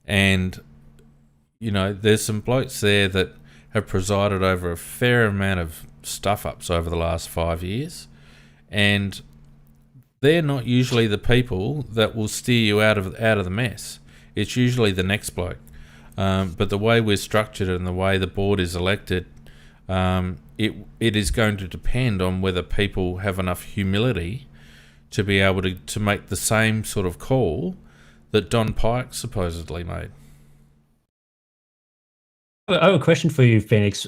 And, you know, there's some blokes there that have presided over a fair amount of stuff-ups over the last 5 years, and they're not usually the people that will steer you out of the mess. It's usually the next bloke. But the way we're structured and the way the board is elected, it is going to depend on whether people have enough humility to be able to make the same sort of call that Don Pike supposedly made. I have a question for you, Phoenix.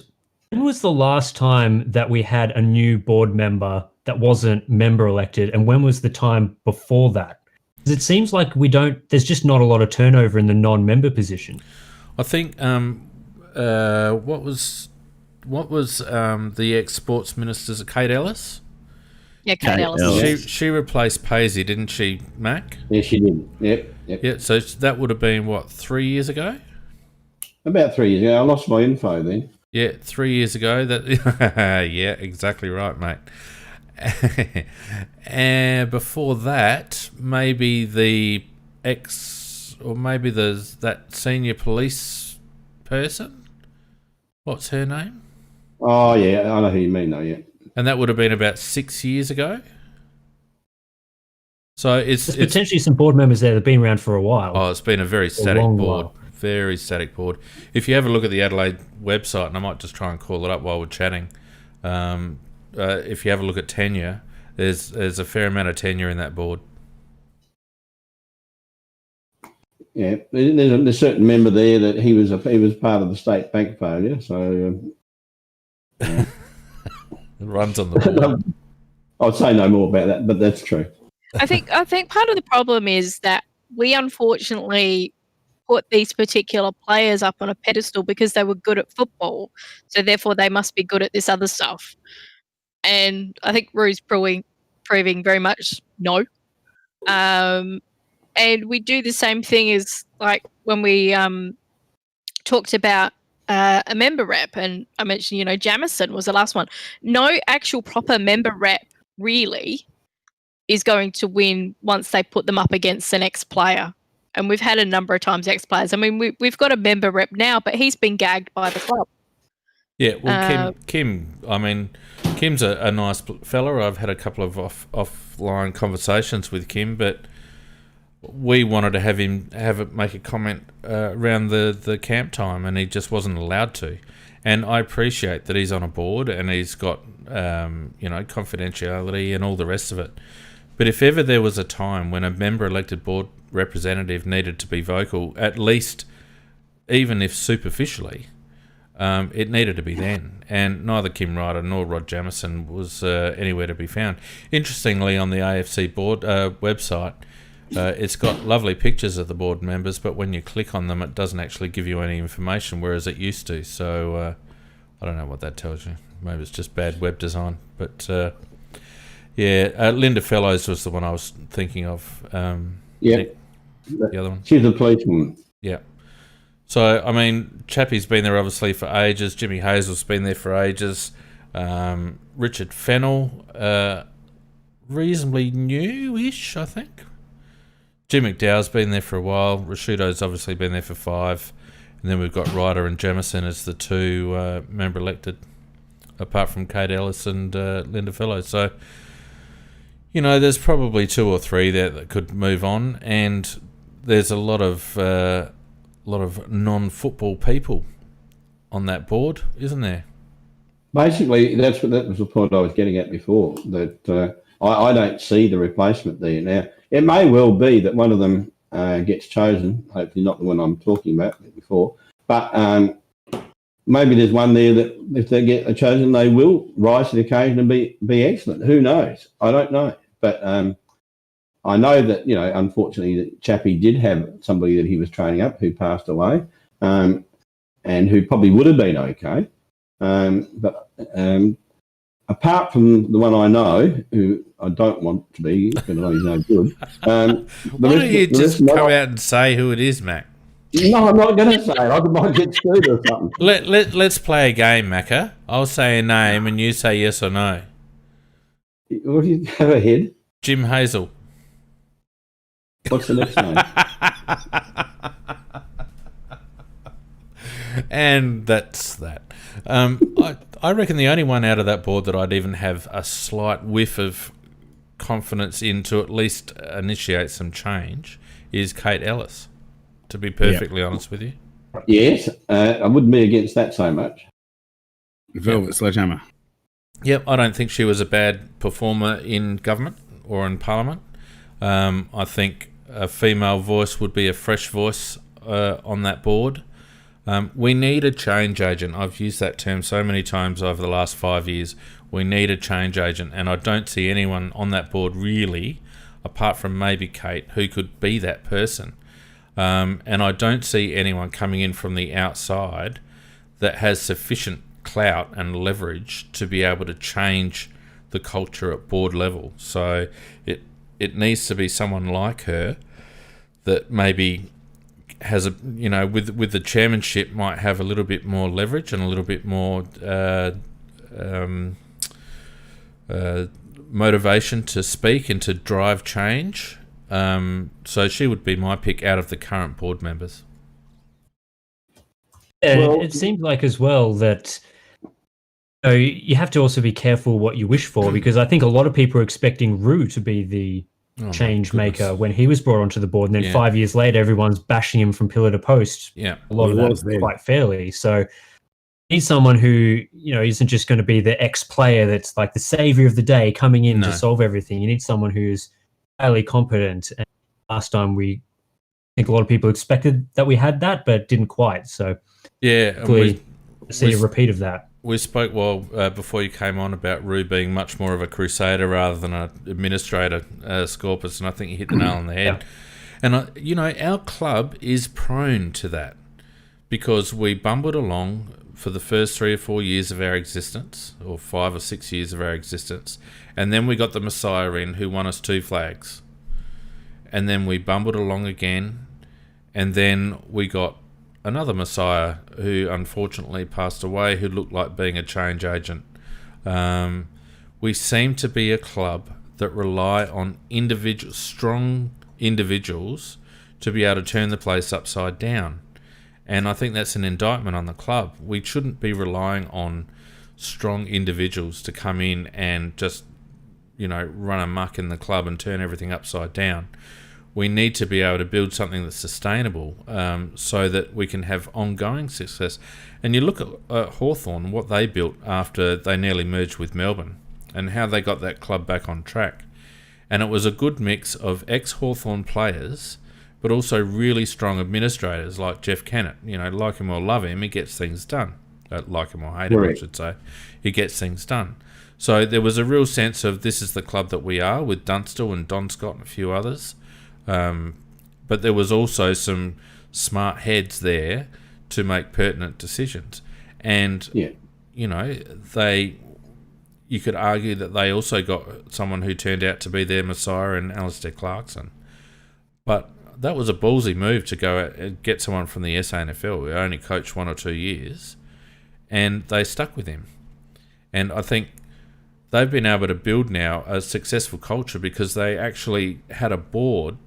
When was the last time that we had a new board member that wasn't member elected, and when was the time before that? Because it seems like there's just not a lot of turnover in the non-member position. I think what was the ex-sports minister, Kate Ellis? Yeah, Kate Ellis. She replaced Paisley, didn't she, Mac? Yeah, she did. Yep. Yeah, so that would have been, what, 3 years ago? About 3 years ago. I lost my info then. Yeah, 3 years ago. Yeah, exactly right, mate. And before that, maybe the that senior police person. What's her name? Oh, yeah, I know who you mean, though, yeah. And that would have been about 6 years ago. So it's potentially some board members there that have been around for a while. Oh, it's been a very static board. Very static board. If you have a look at the Adelaide website, and I might just try and call it up while we're chatting, if you have a look at tenure, there's a fair amount of tenure in that board. Yeah, there's a certain member there that he was part of the state bank failure, so It runs on the board. I'd say no more about that, but that's true. I think part of the problem is that we unfortunately put these particular players up on a pedestal because they were good at football, so therefore they must be good at this other stuff. And I think Rue's proving very much no. And we do the same thing as like when we talked about a member rep, and I mentioned, Jamison was the last one. No actual proper member rep really is going to win once they put them up against an ex-player. And we've had a number of times ex-players. I mean, we've got a member rep now, but he's been gagged by the club. Yeah, well, Kim. I mean, Kim's a nice fella. I've had a couple of offline conversations with Kim, but we wanted to have him make a comment around the camp time, and he just wasn't allowed to. And I appreciate that he's on a board and he's got confidentiality and all the rest of it. But if ever there was a time when a member-elected board representative needed to be vocal, at least, even if superficially, it needed to be then. And neither Kim Ryder nor Rod Jamison was anywhere to be found. Interestingly, on the AFC board website, it's got lovely pictures of the board members, but when you click on them, it doesn't actually give you any information, whereas it used to. So I don't know what that tells you. Maybe it's just bad web design. But Linda Fellows was the one I was thinking of. The other one. She's a policewoman. Yeah. So, I mean, Chappie's been there obviously for ages. Jimmy Hazel's been there for ages. Richard Fennell, reasonably new-ish, I think. Jim McDowell's been there for a while. Rashudo's obviously been there for 5. And then we've got Ryder and Jamison as the 2 member-elected, apart from Kate Ellis and Linda Fellows. So, there's probably 2 or 3 there that could move on, and there's a lot of non-football people on that board, isn't there? Basically, that was the point I was getting at before. That I don't see the replacement there now. It may well be that one of them gets chosen. Hopefully, not the one I'm talking about before, but maybe there's one there that if they get chosen, they will rise to the occasion and be excellent. Who knows? I don't know. But I know that, unfortunately, Chappie did have somebody that he was training up who passed away and who probably would have been okay. But apart from the one I know, who I don't want to be, because I know he's no good. Why don't you just come out and say who it is, Mac? No, I'm not going to say it. I might get screwed or something. Let's play a game, Macca. I'll say a name and you say yes or no. What do you have ahead? Jim Hazel. What's the next name? And that's that. I reckon the only one out of that board that I'd even have a slight whiff of confidence in to at least initiate some change is Kate Ellis, to be perfectly honest with you. Yes, I wouldn't be against that so much. Velvet Sledgehammer. Yep, I don't think she was a bad performer in government or in Parliament. I think a female voice would be a fresh voice on that board. We need a change agent. I've used that term so many times over the last 5 years. We need a change agent, and I don't see anyone on that board really, apart from maybe Kate, who could be that person. And I don't see anyone coming in from the outside that has sufficient clout and leverage to be able to change the culture at board level. So it needs to be someone like her that maybe has a, you know, with the chairmanship might have a little bit more leverage and a little bit more motivation to speak and to drive change. So she would be my pick out of the current board members. And it seems like as well that you have to also be careful what you wish for, because I think a lot of people are expecting Rue to be the change maker when he was brought onto the board, and then 5 years later everyone's bashing him from pillar to post. Yeah, a lot of that quite fairly. So he's someone who, you know, isn't just going to be the ex-player that's like the savior of the day coming in to solve everything. You need someone who's highly competent. And last time I think a lot of people expected that we had that, but didn't quite. So we see a repeat of that. We spoke before you came on about Rue being much more of a crusader rather than an administrator, Scorpus, and I think you hit the nail on the head. And you know, our club is prone to that because we bumbled along for the first 3 or 4 years of our existence, or 5 or 6 years of our existence, and then we got the Messiah in who won us 2 flags, and then we bumbled along again, and then we got another Messiah who unfortunately passed away, who looked like being a change agent. We seem to be a club that rely on strong individuals to be able to turn the place upside down. And I think that's an indictment on the club. We shouldn't be relying on strong individuals to come in and just, you know, run amok in the club and turn everything upside down. We need to be able to build something that's sustainable, so that we can have ongoing success. And you look at Hawthorn, what they built after they nearly merged with Melbourne, and how they got that club back on track. And it was a good mix of ex-Hawthorn players, but also really strong administrators like Jeff Kennett. You know, like him or love him, he gets things done. Like him or hate him, I should say. He gets things done. So there was a real sense of this is the club that we are, with Dunstall and Don Scott and a few others. But there was also some smart heads there to make pertinent decisions. And, you know, you could argue that they also got someone who turned out to be their Messiah in Alistair Clarkson. But that was a ballsy move to go out and get someone from the SANFL who only coached 1 or 2 years, and they stuck with him. And I think they've been able to build now a successful culture because they actually had a board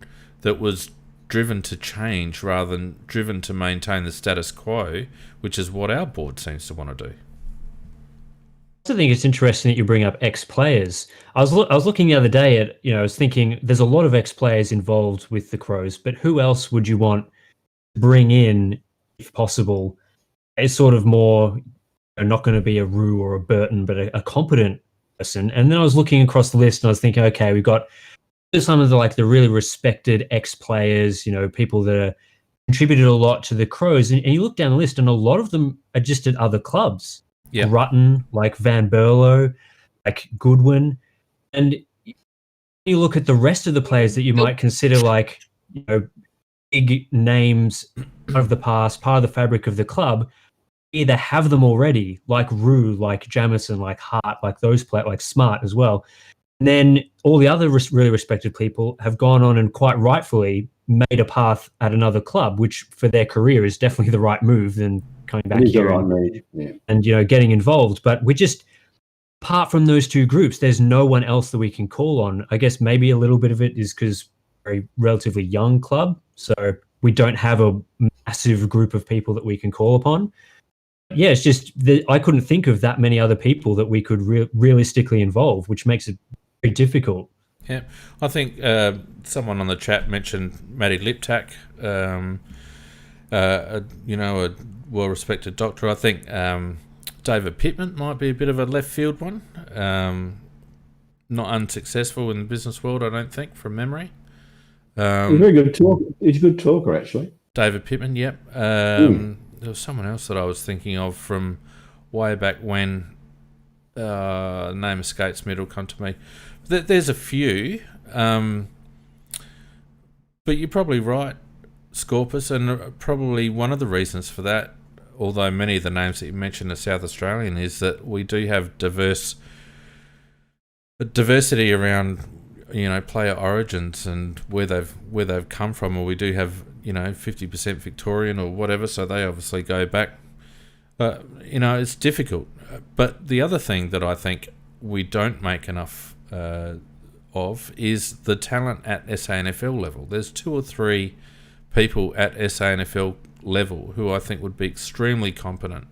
that was driven to change rather than driven to maintain the status quo, which is what our board seems to want to do. I think it's interesting that you bring up ex-players. I was looking the other day at, you know, I was thinking there's a lot of ex-players involved with the Crows, but who else would you want to bring in, if possible? It's sort of more, you know, not going to be a Rue or a Burton, but a competent person. And then I was looking across the list and I was thinking, okay, we've got some of the really respected ex-players, you know, people that contributed a lot to the Crows. And you look down the list and a lot of them are just at other clubs. Yeah. Rutten, like Van Berlo, like Goodwin. And you look at the rest of the players that you might consider like, you know, big names of the past, part of the fabric of the club, either have them already, like Rue, like Jamison, like Hart, like those players, like Smart as well. And then all the other really respected people have gone on and quite rightfully made a path at another club, which for their career is definitely the right move than coming back here and getting involved. But we just, apart from those two groups, there's no one else that we can call on. I guess maybe a little bit of it is because we're a relatively young club, so we don't have a massive group of people that we can call upon. Yeah, it's just that I couldn't think of that many other people that we could realistically involve, which makes it very difficult. Yeah, I think someone on the chat mentioned Matty Liptak, a well-respected doctor. I think David Pittman might be a bit of a left field one. Not unsuccessful in the business world, I don't think, from memory. He's a very good talker. He's a good talker, actually. David Pittman, yep. There was someone else that I was thinking of from way back when. Name escapes me, it'll come to me. There's a few, but you're probably right, Scorpus, and probably one of the reasons for that, although many of the names that you mentioned are South Australian, is that we do have diversity around, player origins and where they've come from, or we do have 50% Victorian or whatever, so they obviously go back. It's difficult. But the other thing that I think we don't make enough of is the talent at SANFL level. There's 2 or 3 people at SANFL level who I think would be extremely competent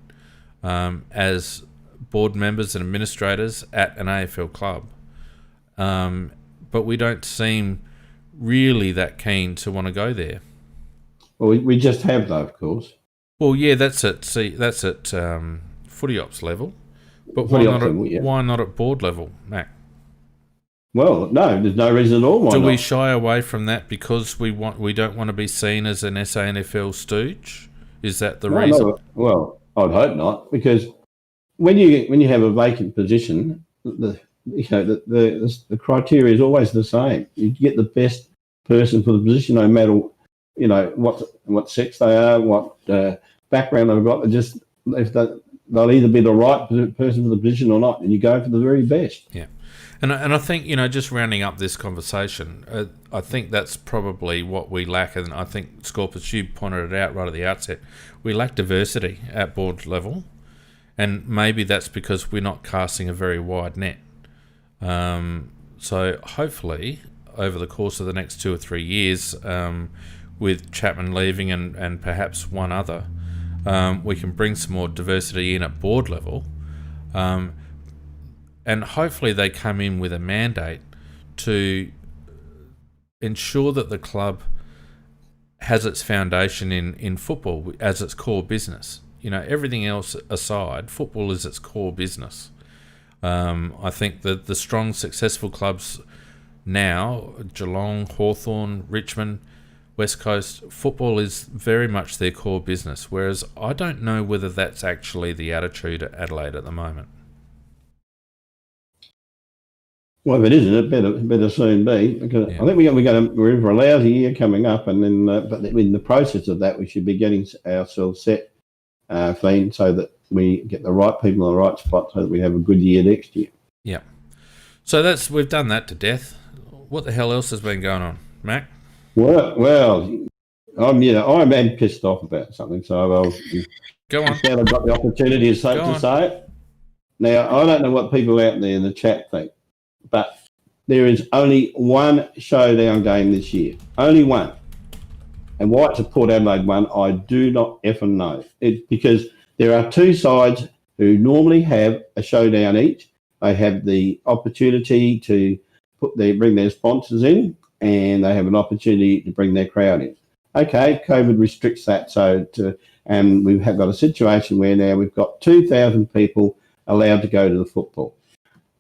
as board members and administrators at an AFL club. But we don't seem really that keen to want to go there. Well, we just have, though, of course. Well, yeah, that's at footy ops level, but why not at board level, Mac? Well, no, there's no reason at all. Why Do we not? shy away from that because we don't want to be seen as an SANFL stooge? Is that the reason? No, well, I'd hope not, because when you have a vacant position, the criteria is always the same. You get the best person for the position, no matter what sex they are, what background they've got. They'll either be the right person for the position or not, and you go for the very best. Yeah, and I think just rounding up this conversation, I think that's probably what we lack, and I think Scorpus, you pointed it out right at the outset. We lack diversity at board level, and maybe that's because we're not casting a very wide net. So hopefully, over the course of the next 2 or 3 years, with Chapman leaving and perhaps one other, we can bring some more diversity in at board level, and hopefully they come in with a mandate to ensure that the club has its foundation in football as its core business. Everything else aside, football is its core business. I think that the strong, successful clubs now, Geelong, Hawthorn, Richmond, West Coast, football is very much their core business, whereas I don't know whether that's actually the attitude at Adelaide at the moment. Well, if it isn't, it better soon be. Because I think we're in for a lousy year coming up, and then but in the process of that, we should be getting ourselves set clean so that we get the right people in the right spot, so that we have a good year next year. Yeah. So we've done that to death. What the hell else has been going on, Mac? Well, I'm pissed off about something, so I'll go on. I've got the opportunity to say it. Now, I don't know what people out there in the chat think, but there is only one showdown game this year. Only one. And why it's a Port Adelaide one, I do not effing know. Because there are 2 sides who normally have a showdown each. They have the opportunity to bring their sponsors in, and they have an opportunity to bring their crowd in. Okay, COVID restricts that, and we've got a situation where now we've got 2,000 people allowed to go to the football.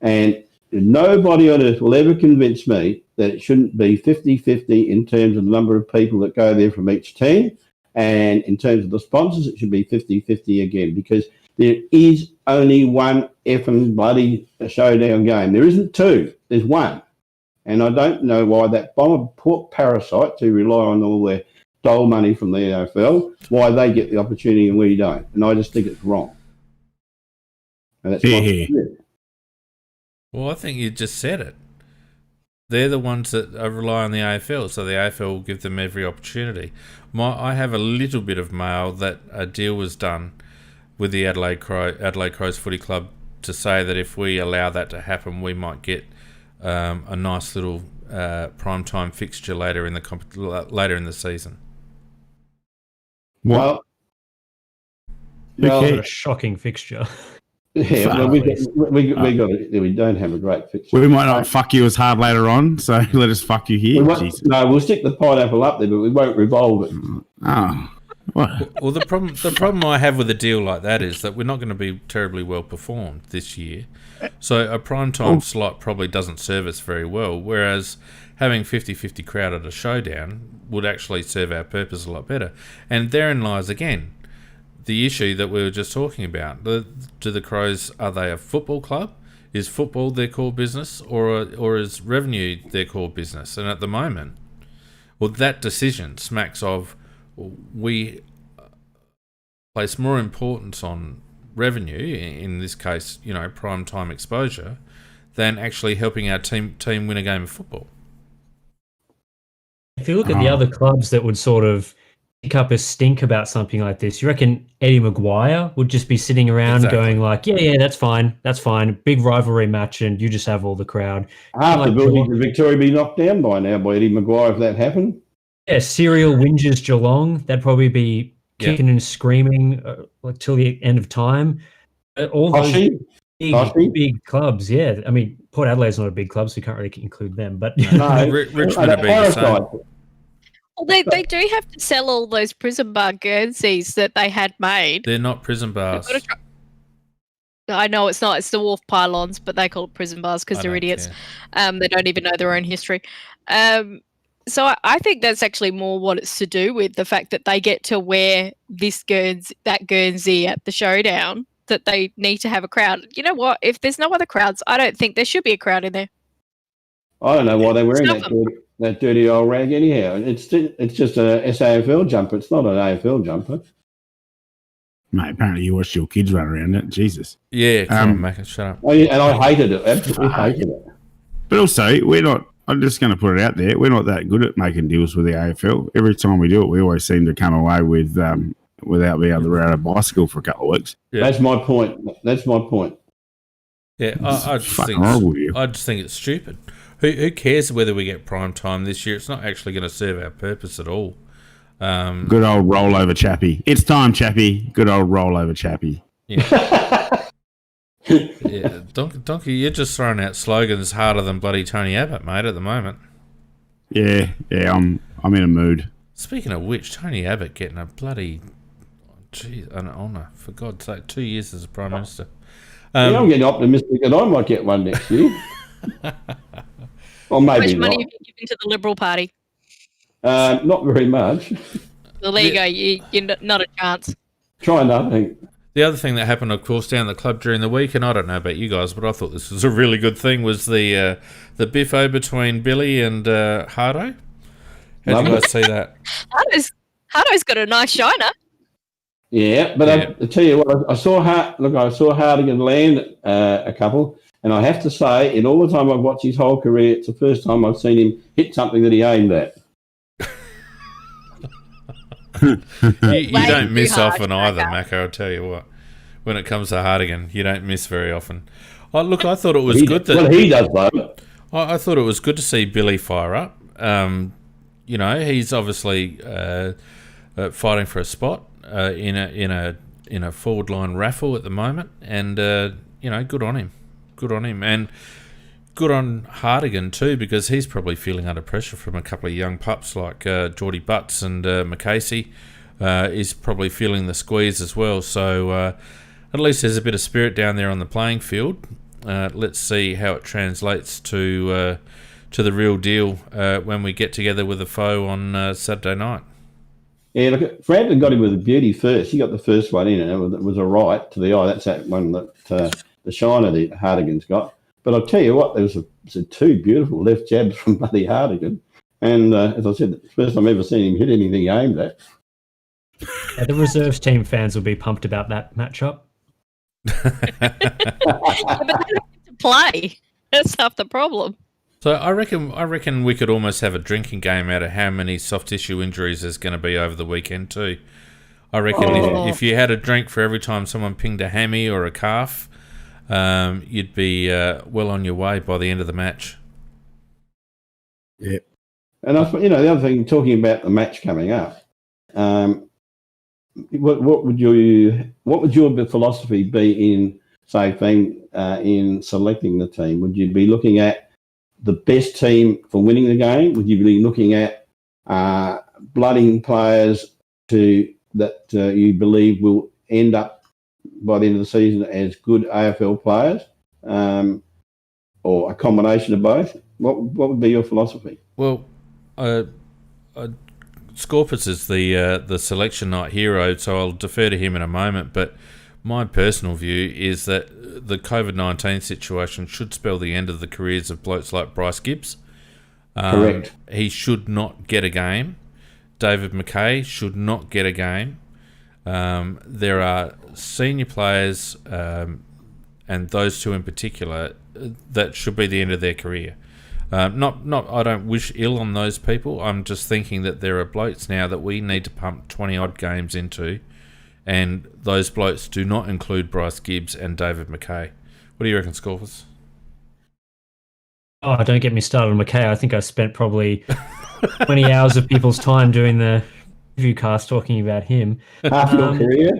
And nobody on earth will ever convince me that it shouldn't be 50-50 in terms of the number of people that go there from each team, and in terms of the sponsors, it should be 50-50 again, because there is only one effing bloody showdown game. There isn't 2, there's 1. And I don't know why that bomber pork parasites who rely on all their dole money from the NFL, why they get the opportunity and we don't. And I just think it's wrong. And that's Well, I think you just said it. they're the ones that rely on the AFL, so the AFL will give them every opportunity. I have a little bit of mail that a deal was done with the Adelaide Crows Footy Club to say that if we allow that to happen, we might get a nice little primetime fixture later in the season. What? What a shocking fixture. Yeah, well, we don't have a great fixture. We might not fuck you as hard later on, so let us fuck you here. We'll stick the pineapple up there, but we won't revolve it. Oh, what? Well, the problem I have with a deal like that is that we're not going to be terribly well performed this year. So a primetime slot probably doesn't serve us very well, whereas having 50-50 crowd at a showdown would actually serve our purpose a lot better. And therein lies, again, the issue that we were just talking about. Do the Crows, are they a football club? Is football their core business, or is revenue their core business? And at the moment, well, that decision smacks of we place more importance on revenue, in this case, prime time exposure, than actually helping our team win a game of football. If you look at the other clubs that would sort of pick up a stink about something like this, you reckon Eddie Maguire would just be sitting around going like, yeah, that's fine. Big rivalry match, and you just have all the crowd. Half the buildings in Victoria be knocked down by now by Eddie Maguire if that happened. Yeah, serial whingers Geelong. That'd probably be kicking and screaming like till the end of time. All those big clubs, yeah. I mean, Port Adelaide's not a big club, so you can't really include them. But no, Richmond would be the same. Well, they do have to sell all those prison bar Guernseys that they had made. They're not prison bars. I know it's not. It's the wharf pylons, but they call it prison bars because they're idiots. They don't even know their own history. So I think that's actually more what it's to do with the fact that they get to wear that Guernsey at the showdown, that they need to have a crowd. You know what? If there's no other crowds, I don't think there should be a crowd in there. I don't know why they're wearing that dirty old rag anyhow. It's just a SAFL jumper. It's not an AFL jumper. Mate, apparently you watched your kids run around it. Jesus. Yeah, come on, Mac, shut up. Oh, yeah, and I hated it. Absolutely hated it. But also, we're not, I'm just going to put it out there, we're not that good at making deals with the AFL. Every time we do it, we always seem to come away with without being able to ride a bicycle for a couple of weeks. Yeah. That's my point. Yeah, I just think it's stupid. Who cares whether we get prime time this year? It's not actually going to serve our purpose at all. Good old rollover Chappie. It's time, Chappie. Good old rollover Chappie. Yeah. Yeah, Donkey, you're just throwing out slogans harder than bloody Tony Abbott, mate, at the moment. Yeah, I'm in a mood. Speaking of which, Tony Abbott getting a bloody an honour, for God's sake, 2 years as a Prime Minister. I'm getting optimistic that I might get one next year. Or maybe How much money not. have you given to the Liberal Party? Not very much. Well, there you go. You're not a chance. Try nothing. The other thing that happened, of course, down the club during the week, and I don't know about you guys, but I thought this was a really good thing, was the biffo between Billy and Hardo. How did you guys see that? Hardo's got a nice shiner. Yeah, but I tell you what, I saw Hardigan land a couple, and I have to say, in all the time I've watched his whole career, it's the first time I've seen him hit something that he aimed at. You don't miss often either, Mako, I'll tell you what. When it comes to Hardigan, you don't miss very often. Oh, look, I thought it was good that... Well, he does, though. I thought it was good to see Billy fire up. He's obviously fighting for a spot in a forward line raffle at the moment, and good on him. Good on him, and good on Hardigan too, because he's probably feeling under pressure from a couple of young pups like Geordie Butts and McCasey. Is probably feeling the squeeze as well. So at least there's a bit of spirit down there on the playing field. Let's see how it translates to the real deal when we get together with the foe on Saturday night. Yeah, look, Frampton got him with a beauty first. He got the first one in, and it was a right to the eye. That's that one that the shiner that Hardigan's got. But I'll tell you what, there was two beautiful left jabs from Buddy Hardigan. And as I said, the first time I've ever seen him hit anything he aimed at. Yeah, the reserves team fans will be pumped about that matchup. But they don't get to play. That's half the problem. So I reckon we could almost have a drinking game out of how many soft tissue injuries there's going to be over the weekend too. I reckon if you had a drink for every time someone pinged a hammy or a calf, you'd be well on your way by the end of the match. Yeah. And the other thing, talking about the match coming up, what would your philosophy be in, say, in selecting the team? Would you be looking at the best team for winning the game? Would you be looking at blooding players that you believe will end up by the end of the season as good AFL players, or a combination of both? What would be your philosophy? Well, Scorpus is the selection night hero, so I'll defer to him in a moment. But my personal view is that the COVID-19 situation should spell the end of the careers of blokes like Bryce Gibbs. Correct. He should not get a game. David McKay should not get a game. There are senior players, and those two in particular, that should be the end of their career. I don't wish ill on those people. I'm just thinking that there are blokes now that we need to pump 20-odd games into, and those blokes do not include Bryce Gibbs and David McKay. What do you reckon, Scorpus? Oh, don't get me started on McKay. I think I spent probably 20 hours of people's time doing the review cast talking about him. Half your career?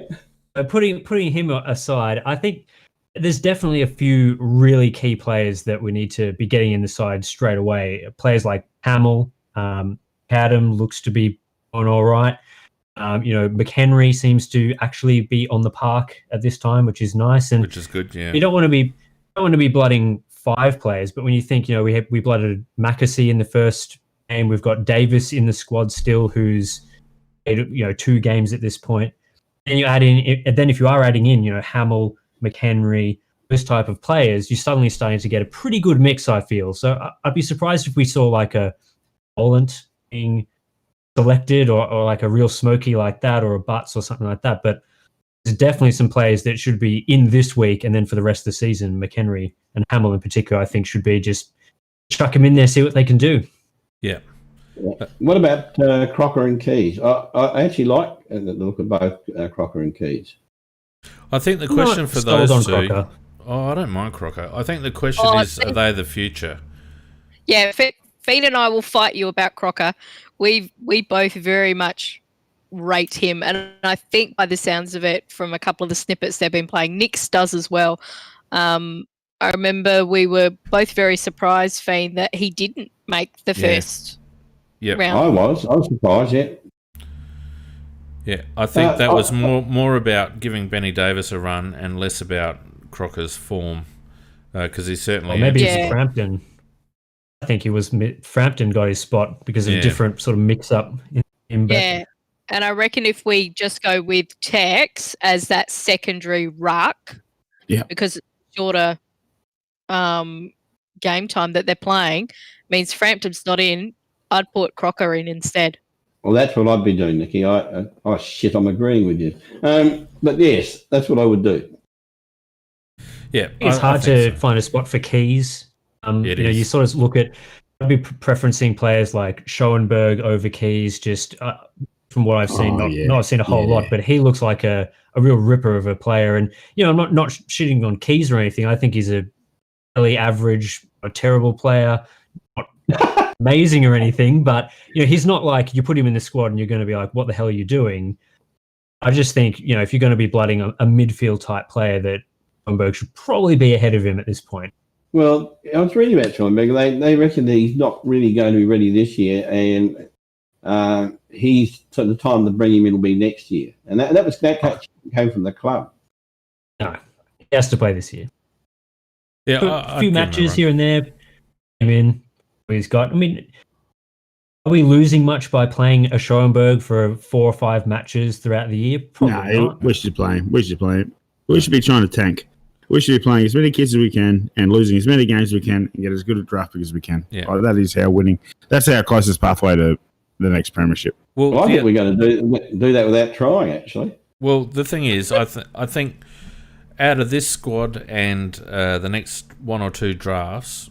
Putting him aside, I think there's definitely a few really key players that we need to be getting in the side straight away. Players like Hamill, Cadam looks to be on all right. McHenry seems to actually be on the park at this time, which is nice, and which is good. Yeah, you don't want to be blooding 5 players, but when you think, we blooded Mackesy in the first game, we've got Davis in the squad still, who's 2 games at this point. And you add in, and then if you are adding in, Hamill, McHenry, those type of players, you're suddenly starting to get a pretty good mix, I feel. So I'd be surprised if we saw like a Boland being selected or like a real Smoky like that, or a Butts or something like that. But there's definitely some players that should be in this week, and then for the rest of the season, McHenry and Hamill in particular, I think should be just chuck them in there, see what they can do. Yeah. What about Crocker and Keys? I actually like the look of both Crocker and Keys. I think the question for those two... Crocker. Oh, I don't mind Crocker. I think the question is, are they the future? Yeah, Feed and I will fight you about Crocker. We both very much rate him, and I think by the sounds of it, from a couple of the snippets they've been playing, Nix does as well. I remember we were both very surprised, Fiend, that he didn't make the first round. I was surprised, yeah. Yeah, I think that was more about giving Benny Davis a run and less about Crocker's form, because he certainly... Well, maybe it's Frampton. I think he was... Frampton got his spot because of a different sort of mix-up in him. Yeah, and I reckon if we just go with Tex as that secondary ruck, because it's shorter game time that they're playing, means Frampton's not in, I'd put Crocker in instead. Well, that's what I'd be doing, Nikki. I'm agreeing with you. But yes, that's what I would do. Yeah, it's hard to find a spot for Keys. You sort of look at, I'd be preferencing players like Schoenberg over Keys, just from what I've seen. Not seen a whole lot, but he looks like a real ripper of a player. And, I'm not shitting on Keys or anything. I think he's a fairly average, a terrible player. Not amazing or anything, but he's not like you put him in the squad and you're going to be like, what the hell are you doing? I just think, if you're going to be blooding a midfield type player, that Schoenberg should probably be ahead of him at this point. Well, I was reading about Schoenberg. They reckon that he's not really going to be ready this year, and so the time to bring him in will be next year. And that came from the club. No, he has to play this year. Yeah, a few matches here and there. He's got. Are we losing much by playing a Schoenberg for 4 or 5 matches throughout the year? Probably not. We should play him. We should be trying to tank. We should be playing as many kids as we can and losing as many games as we can and get as good a draft pick as we can. Yeah. That is how winning. That's our closest pathway to the next premiership. Well, I think we're going to do that without trying, actually. Well, the thing is, I think out of this squad and the next 1 or 2 drafts,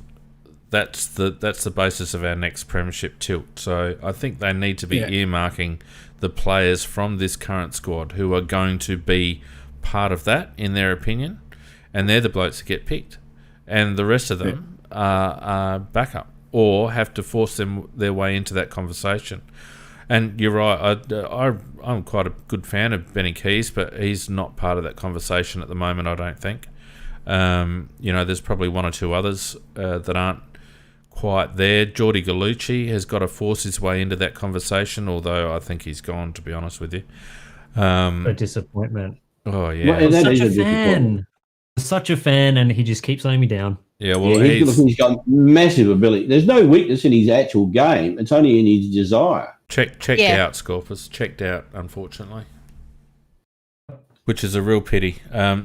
that's the basis of our next premiership tilt. So I think they need to be earmarking the players from this current squad who are going to be part of that, in their opinion, and they're the blokes that get picked, and the rest of them are backup or have to force their way into that conversation. And you're right, I'm quite a good fan of Benny Keys, but he's not part of that conversation at the moment, I don't think. There's probably one or two others that aren't quite there. Geordie Gallucci has got to force his way into that conversation, although I think he's gone, to be honest with you. A disappointment. Oh, yeah. Well, Such a fan, and he just keeps letting me down. Yeah, well, he's got massive ability. There's no weakness in his actual game. It's only in his desire. Checked out, Scorpus. Checked out, unfortunately. Which is a real pity. I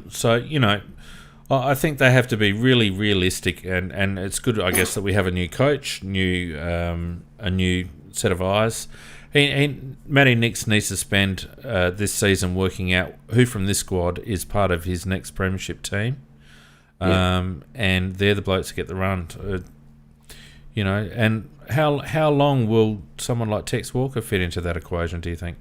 think they have to be really realistic, and it's good, I guess, that we have a new coach, a new set of eyes. Matty Nix needs to spend this season working out who from this squad is part of his next premiership team. And they're the blokes that get the run. And how long will someone like Tex Walker fit into that equation, do you think?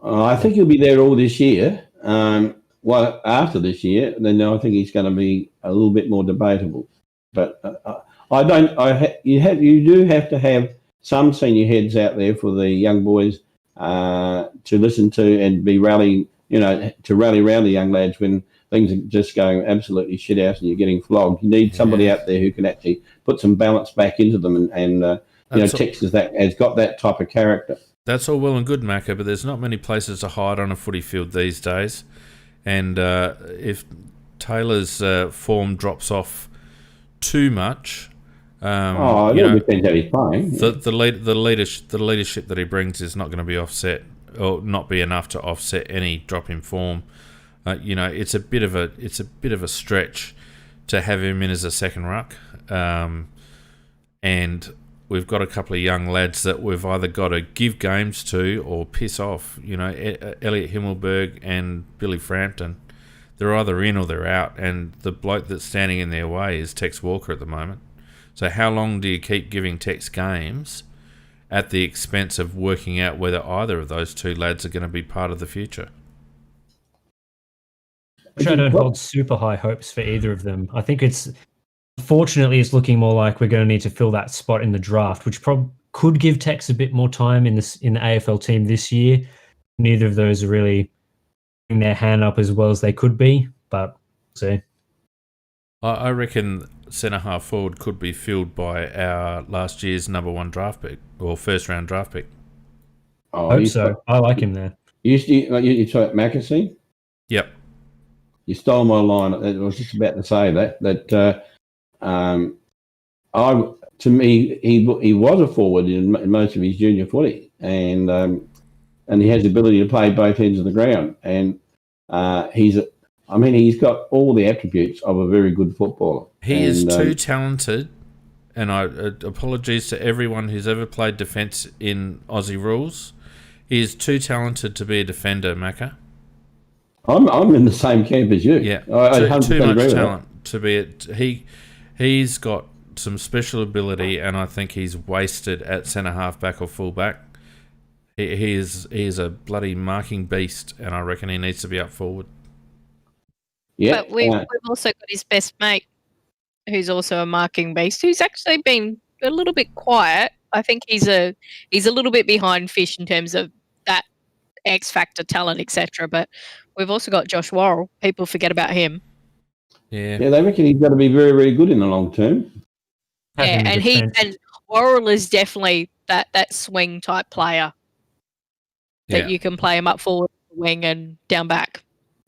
I think he'll be there all this year. After this year, then I think he's going to be a little bit more debatable. But you do have to have some senior heads out there for the young boys to listen to and be rallying, to rally around the young lads when things are just going absolutely shit out and you're getting flogged. You need somebody out there who can actually put some balance back into them, and Tex has got that type of character. That's all well and good, Macca, but there's not many places to hide on a footy field these days. And if Taylor's form drops off too much, depends how he's playing. The leadership that he brings is not going to be offset, or not be enough to offset any drop in form. It's a bit of a stretch to have him in as a second ruck, and we've got a couple of young lads that we've either got to give games to or piss off. Elliot Himmelberg and Billy Frampton, they're either in or they're out, and the bloke that's standing in their way is Tex Walker at the moment. So how long do you keep giving Tex games at the expense of working out whether either of those two lads are going to be part of the future? I don't hold super high hopes for either of them. I think fortunately, it's looking more like we're going to need to fill that spot in the draft, which could give Tex a bit more time in the AFL team this year. Neither of those are really putting their hand up as well as they could be, but we'll see. I reckon centre half forward could be filled by our last year's number one draft pick or first round draft pick. I hope so. I like him there. You talk about Mackesy? Yep. You stole my line. I was just about to say that. To me, he was a forward in most of his junior footy, and he has the ability to play both ends of the ground. And he's got all the attributes of a very good footballer. He is too talented, and apologies to everyone who's ever played defence in Aussie rules. He is too talented to be a defender, Macca. I'm in the same camp as you. Yeah, too much talent to be He's got some special ability, and I think he's wasted at centre half back or full back. He is a bloody marking beast, and I reckon he needs to be up forward. Yeah, but we've also got his best mate, who's also a marking beast, who's actually been a little bit quiet. I think he's a little bit behind Fish in terms of that X factor talent, etc. But we've also got Josh Worrell. People forget about him. Yeah, they reckon he's going to be very, very good in the long term. Yeah, and Worrell is definitely that swing type player that you can play him up forward, wing, and down back.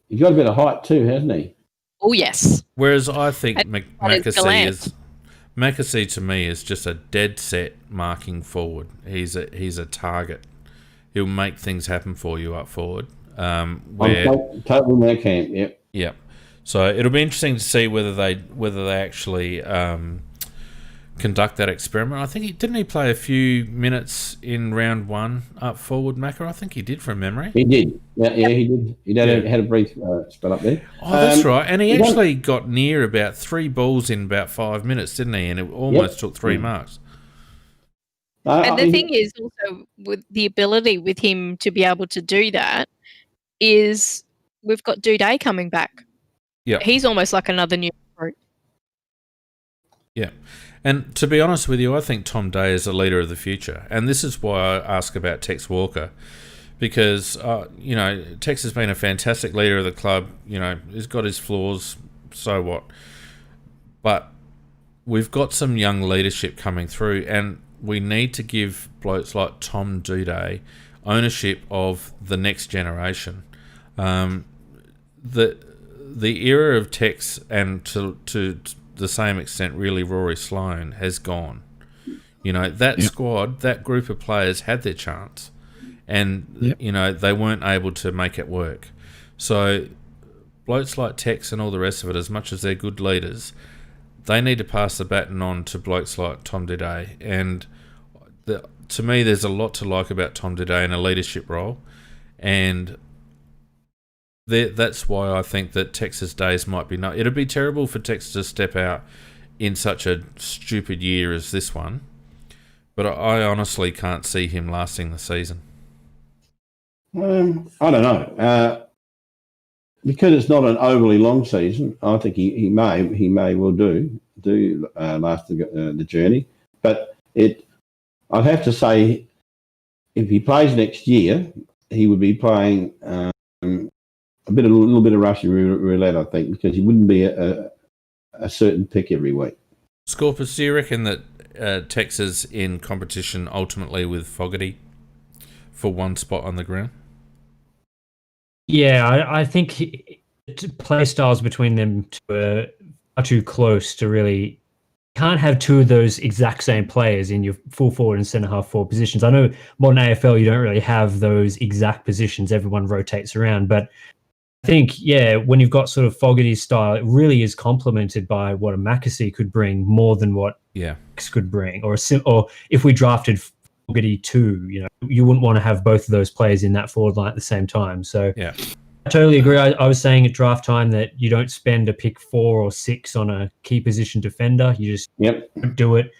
He's got a bit of height too, hasn't he? Oh yes. Whereas I think Mackesy to me is just a dead set marking forward. He's a target. He'll make things happen for you up forward. I'm totally in that camp. Yep. Yep. So it'll be interesting to see whether they actually conduct that experiment. I think didn't he play a few minutes in round 1 up forward, Macca? I think he did from memory. He did. Yeah, he did. He had a brief spell up there. Oh, that's right. And he actually got near about 3 balls in about 5 minutes, didn't he? And it almost took 3 marks. And the thing is also with the ability with him to be able to do that is we've got Duday coming back. Yeah. He's almost like another new recruit. Yeah. And to be honest with you, I think Tom Day is the leader of the future. And this is why I ask about Tex Walker. Because, Tex has been a fantastic leader of the club. He's got his flaws, so what? But we've got some young leadership coming through, and we need to give blokes like Tom Duday ownership of the next generation. The era of Tex, and to the same extent really Rory Sloane, has gone. That squad, that group of players had their chance, and they weren't able to make it work. So blokes like Tex and all the rest of it, as much as they're good leaders, they need to pass the baton on to blokes like Tom Duday. And to me, there's a lot to like about Tom Duday in a leadership role, and that's why I think that Tex's days might be not. It'd be terrible for Tex to step out in such a stupid year as this one, but I honestly can't see him lasting the season. I don't know. Because it's not an overly long season, I think he may well do last the journey. But I'd have to say, if he plays next year, he would be playing a little bit of Russian roulette, I think, because he wouldn't be a certain pick every week. Scorpus, do you reckon that Tex is in competition ultimately with Fogarty for one spot on the ground? Yeah, I think play styles between them are too close to really. Can't have two of those exact same players in your full forward and centre half forward positions. I know modern AFL you don't really have those exact positions. Everyone rotates around, but I think when you've got sort of Fogarty's style, it really is complemented by what a Mackesy could bring more than what X could bring. Or if we drafted Fogarty too, you wouldn't want to have both of those players in that forward line at the same time. So I totally agree. I was saying at draft time that you don't spend a pick 4 or 6 on a key position defender. You just don't do it.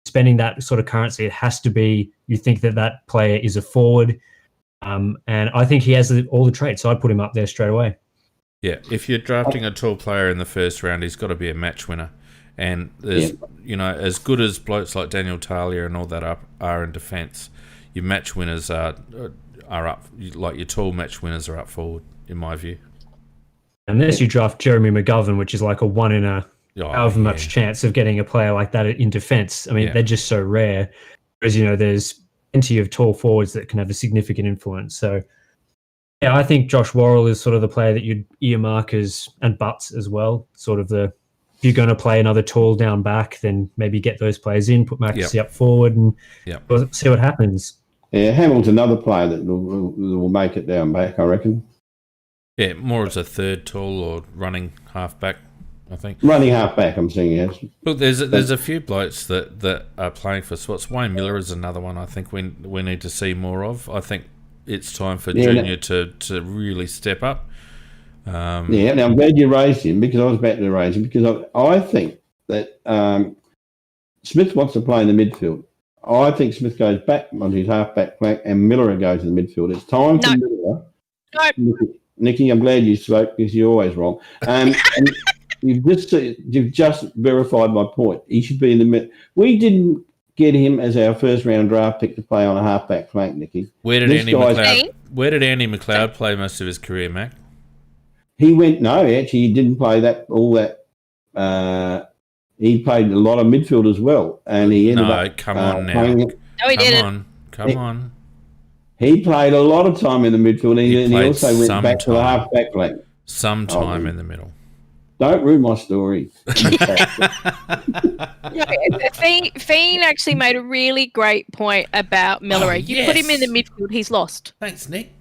Spending that sort of currency, it has to be, you think that player is a forward. And I think he has all the traits, so I'd put him up there straight away. Yeah, if you're drafting a tall player in the first round, he's got to be a match winner. And there's, as good as blokes like Daniel Talia and all that are in defence, your match winners are up, like your tall match winners are up forward, in my view. Unless you draft Jeremy McGovern, which is like a 1 in a however much chance of getting a player like that in defence. I mean, they're just so rare. Whereas, there's plenty of tall forwards that can have a significant influence. So, I think Josh Worrell is sort of the player that you'd earmark and Butts as well. Sort of if you're going to play another tall down back, then maybe get those players in, put Maxey up forward, and see what happens. Yeah, Hamill's another player that will make it down back, I reckon. Yeah, more as a third tall or running halfback, I think. Running halfback, I'm saying, yes. Look, there's a few blokes that are playing for spots. Wayne Miller is another one I think we need to see more of. I think it's time for Junior to really step up. Now I'm glad you raised him, because I was about to raise him, because I think that Smith wants to play in the midfield. I think Smith goes back onto his halfback flank and Miller goes to the midfield. It's time for Miller. No. Nikki, I'm glad you spoke, because you're always wrong. And you've just verified my point. He should be in the mid. We didn't get him as our first round draft pick to play on a halfback flank, Nikki. Where did Andy McLeod play most of his career, Mac? He didn't play all that. He played a lot of midfield as well, and he ended up. Come on now. No, he didn't. Come on. He played a lot of time in the midfield, and he also went back to the half-back flank. Some time in the middle. Don't ruin my story. Fiend actually made a really great point about Miller. You put him in the midfield, he's lost. Thanks, Nick.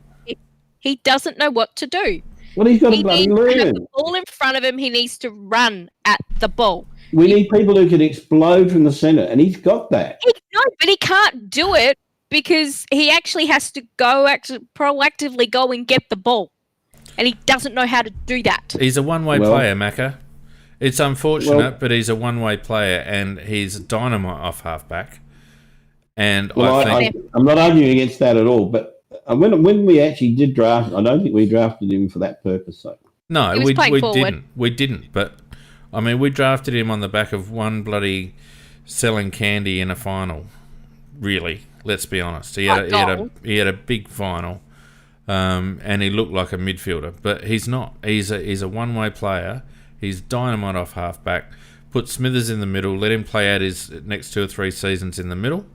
He doesn't know what to do. Well, he's got to He bloody needs to have learn. the ball in front of him. He needs to run at the ball. We need people who can explode from the centre, and he's got that. No, but he can't do it because he actually has to proactively go and get the ball. And he doesn't know how to do that. He's a one-way player, Macca. It's unfortunate, but he's a one-way player, and he's dynamite off halfback. And I'm not arguing against that at all. But when we actually did draft, I don't think we drafted him for that purpose. So. No, we didn't. We didn't. But I mean, we drafted him on the back of one bloody selling candy in a final. Really, let's be honest. He had a big final. And he looked like a midfielder, but he's not. He's a one-way player. He's dynamite off halfback. Put Smithers in the middle. Let him play out his next 2 or 3 seasons in the middle.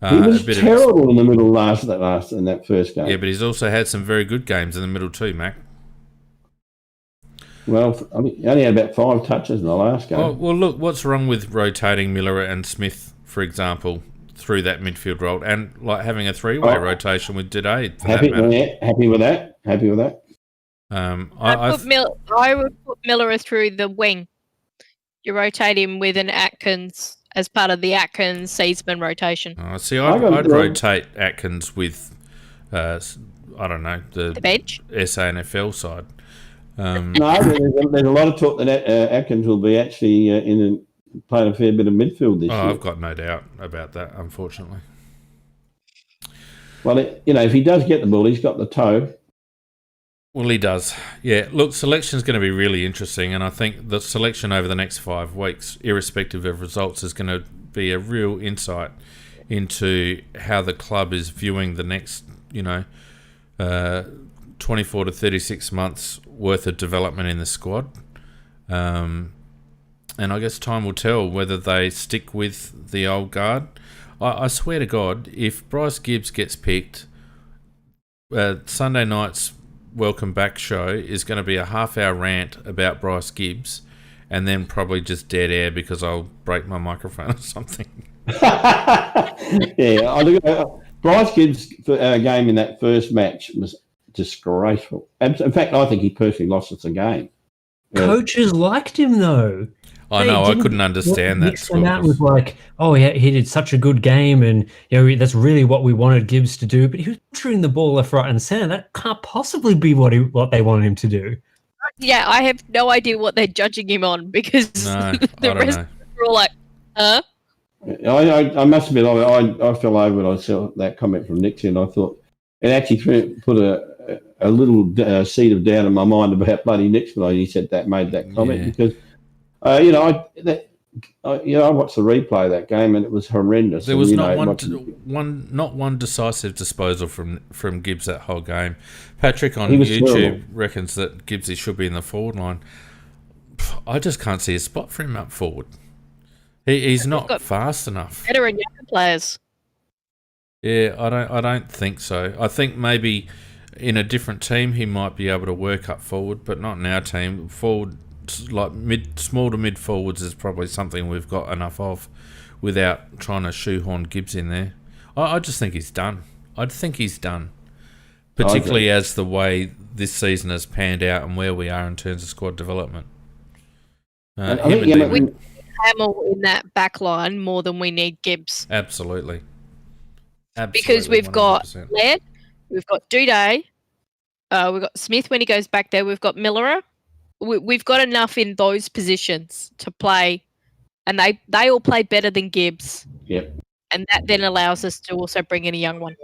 He was terrible in the middle in that first game. Yeah, but he's also had some very good games in the middle too, Mac. Well, I mean, he only had about 5 touches in the last game. Oh, well, look, what's wrong with rotating Miller and Smith, for example, through that midfield role, and like having a 3-way rotation with Dede? Happy with that. I would put Miller through the wing. You rotate him with an Atkins as part of the Atkins-Seedsman rotation. See, I'd rotate Atkins with, I don't know, the bench? SANFL side. No, there's a lot of talk that Atkins will be actually playing a fair bit of midfield this year. I've got no doubt about that, unfortunately. Well, if he does get the ball, he's got the toe. Well, he does. Yeah, look, selection's going to be really interesting, and I think the selection over the next 5 weeks, irrespective of results, is going to be a real insight into how the club is viewing the next, 24 to 36 months worth of development in the squad. And I guess time will tell whether they stick with the old guard. I swear to God, if Bryce Gibbs gets picked, Sunday night's welcome back show is going to be a half-hour rant about Bryce Gibbs, and then probably just dead air because I'll break my microphone or something. Yeah, Bryce Gibbs' game in that first match was disgraceful. In fact, I think he personally lost us a game. Coaches liked him though. I know. I couldn't understand that. And that was like, he did such a good game, and that's really what we wanted Gibbs to do. But he was pushing the ball left, right, and centre. That can't possibly be what they wanted him to do. Yeah, I have no idea what they're judging him on because the rest were all like, huh? I must admit, I fell over when I saw that comment from Nixie, and I thought it actually put a little seed of doubt in my mind about bloody Nixon when he made that comment because. I watched the replay of that game and it was horrendous. There was not one decisive disposal from Gibbs that whole game. Patrick on YouTube reckons that Gibbsy should be in the forward line. I just can't see a spot for him up forward. He's not fast enough. Better and younger players. Yeah, I don't think so. I think maybe in a different team he might be able to work up forward, but not in our team. Forward, like small to mid forwards, is probably something we've got enough of without trying to shoehorn Gibbs in there. I just think he's done. Particularly as the way this season has panned out and where we are in terms of squad development. We need Hamill in that back line more than we need Gibbs. Absolutely. Because we've 100%. got Laird, we've got Dede, we've got Smith when he goes back there, we've got Miller. We've got enough in those positions to play, and they all play better than Gibbs. Yep. And that then allows us to also bring in a young one.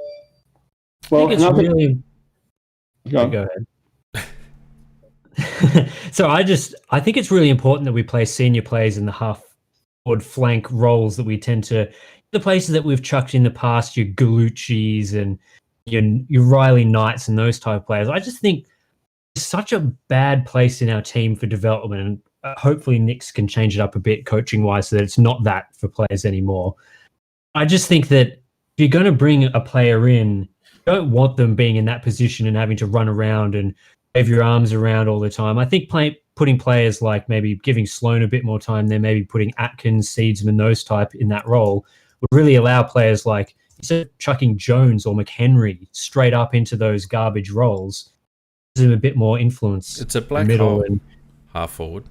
Well, Go ahead. So I think it's really important that we play senior players in the half forward flank roles that we tend to, the places that we've chucked in the past, your Galucci's and your Riley Knights and those type of players. I just think it's such a bad place in our team for development, and hopefully Nix can change it up a bit coaching wise so that it's not that for players anymore. I just think that if you're going to bring a player in, you don't want them being in that position and having to run around and wave your arms around all the time. I think putting players like maybe giving Sloan a bit more time there, maybe putting Atkins, Seedsman, those type in that role would really allow players like, instead of chucking Jones or McHenry straight up into those garbage roles, him a bit more influence. It's a black middle hole. and Half forward.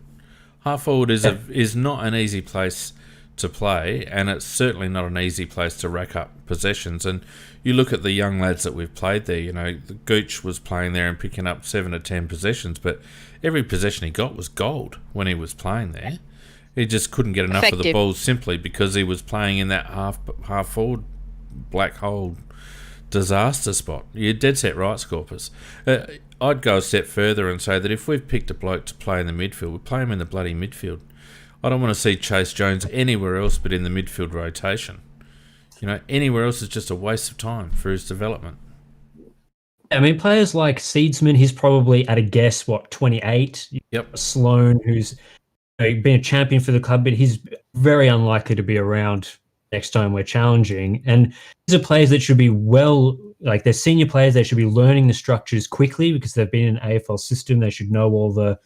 Half forward is not an easy place to play, and it's certainly not an easy place to rack up possessions. And you look at the young lads that we've played there. The Gooch was playing there and picking up 7 to 10 possessions, but every possession he got was gold when he was playing there. He just couldn't get enough of the ball simply because he was playing in that half forward black hole disaster spot. You're dead set right, Scorpus. I'd go a step further and say that if we've picked a bloke to play in the midfield, we play him in the bloody midfield. I don't want to see Chase Jones anywhere else but in the midfield rotation. Anywhere else is just a waste of time for his development. I mean, players like Seedsman, he's probably at a guess, 28? Yep. Sloan, who's been a champion for the club, but he's very unlikely to be around next time we're challenging. And these are players that should be they're senior players. They should be learning the structures quickly because they've been in an AFL system. They should know all the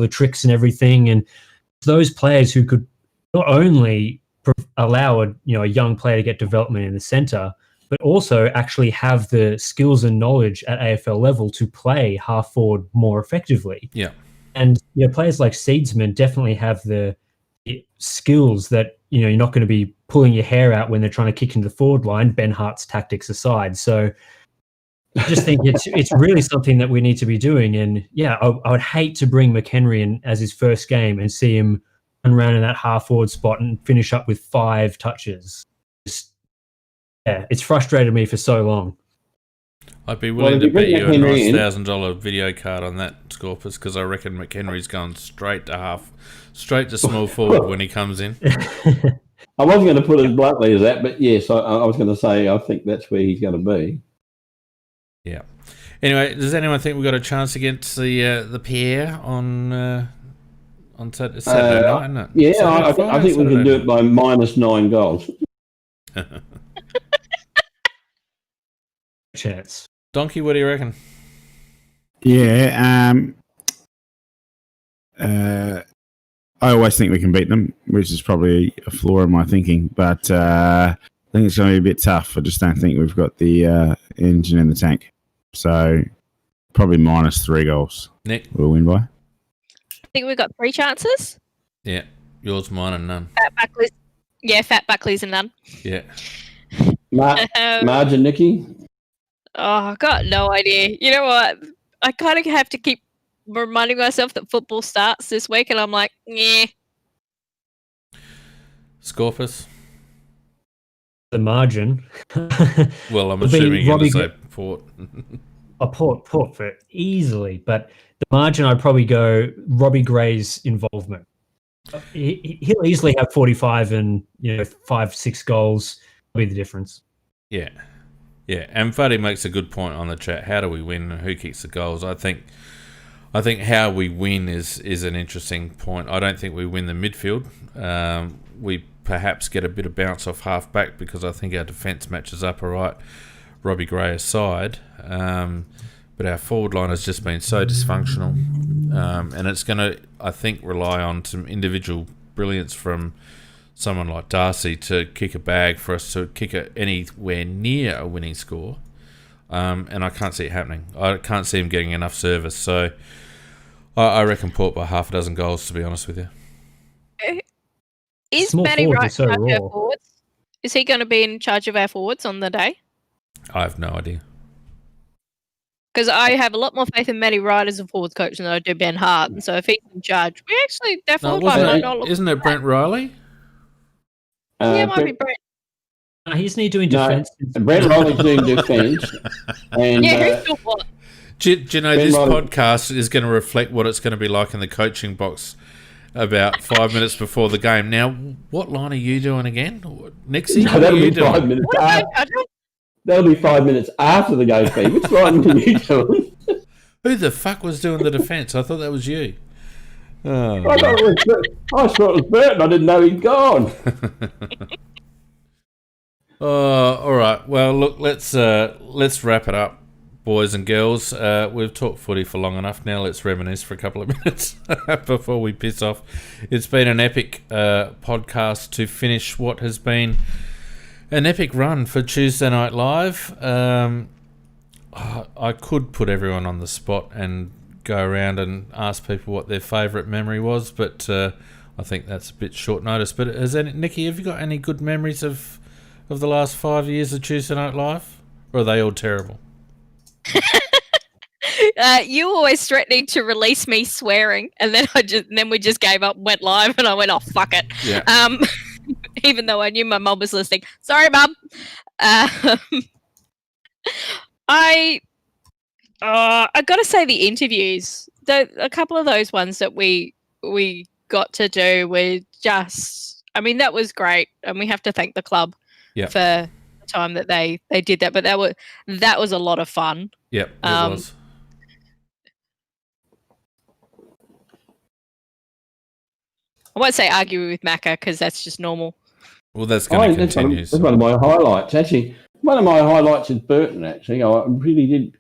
tricks and everything. And those players who could not only allow a young player to get development in the centre, but also actually have the skills and knowledge at AFL level to play half forward more effectively. Yeah. And players like Seedsman definitely have the skills that you're not going to be pulling your hair out when they're trying to kick into the forward line, Ben Hart's tactics aside. So I just think it's really something that we need to be doing. And I would hate to bring McHenry in as his first game and see him run around in that half forward spot and finish up with 5 touches. It's frustrated me for so long. I'd be willing to bet you a nice $1,000 video card on that, Scorpus, because I reckon McHenry's going straight to small forward when he comes in. I wasn't going to put it as bluntly as that, but yes, I was going to say I think that's where he's going to be. Yeah. Anyway, does anyone think we've got a chance against the Pierre on Saturday night? Isn't it? Yeah, I think we can do it by -9 goals. Chance. Donkey, what do you reckon? Yeah, I always think we can beat them, which is probably a flaw in my thinking. But I think it's going to be a bit tough. I just don't think we've got the engine in the tank. So probably -3 goals. Nick? We'll win by. I think we've got 3 chances. Yeah. Yours, mine, and none. Fat Buckley's. Yeah, Fat Buckley's and none. Yeah. Margin, Nicky? Oh, I got no idea. You know what? I kind of have to keep reminding myself that football starts this week, and I'm like, yeah. Scorpus? The margin. Well, I'm assuming you're going to say Port. Port for easily, but the margin I'd probably go Robbie Gray's involvement. He'll easily have 45 and 5-6 goals. That'll be the difference. Yeah. Yeah, and Fuddy makes a good point on the chat. How do we win and who kicks the goals? I think how we win is an interesting point. I don't think we win the midfield. We perhaps get a bit of bounce off half back because I think our defence matches up all right, Robbie Gray aside. But our forward line has just been so dysfunctional. And it's going to, I think, rely on some individual brilliance from someone like Darcy to kick a bag for us to kick anywhere near a winning score. And I can't see it happening. I can't see him getting enough service. So I reckon Port by 6 goals, to be honest with you. Is Matty Wright in charge of our forwards? Is he going to be in charge of our forwards on the day? I have no idea. Because I have a lot more faith in Matty Wright as a forwards coach than I do Ben Hart. And so if he's in charge, we actually, that forward line might not look. Isn't it Brent Riley? Yeah, it might be Brent. He's not doing defence. Brent Riley's doing defence. And, who's doing what? Do you know this podcast is going to reflect what it's going to be like in the coaching box about 5 minutes before the game. Now, what line are you doing again? Nixie, no, that'll be 5 minutes after. That'll be 5 minutes after the game, Pete. Which line are you doing? Who the fuck was doing the defence? I thought that was you. Oh. I thought it was Burton. I didn't know he'd gone. All right. Well, look, let's wrap it up, boys and girls. We've talked footy for long enough. Now let's reminisce for a couple of minutes before we piss off. It's been an epic podcast to finish what has been an epic run for Tuesday Night Live. I could put everyone on the spot and go around and ask people what their favourite memory was, but I think that's a bit short notice. But Nikki, have you got any good memories of the last 5 years of Tuesday Night Live, or are they all terrible? You were always threatening to release me swearing, and then we just gave up and went live, and I went, oh, fuck it. Yeah. Even though I knew my mum was listening. Sorry, Mum. I got to say the interviews, a couple of those ones that we got to do were just, I mean, that was great, and we have to thank the club for the time that they did that. But that was a lot of fun. Yep, it was. I won't say argue with Macca because that's just normal. Well, that's going to continue. That's one of my highlights. Actually, one of my highlights is Burton, actually. I really did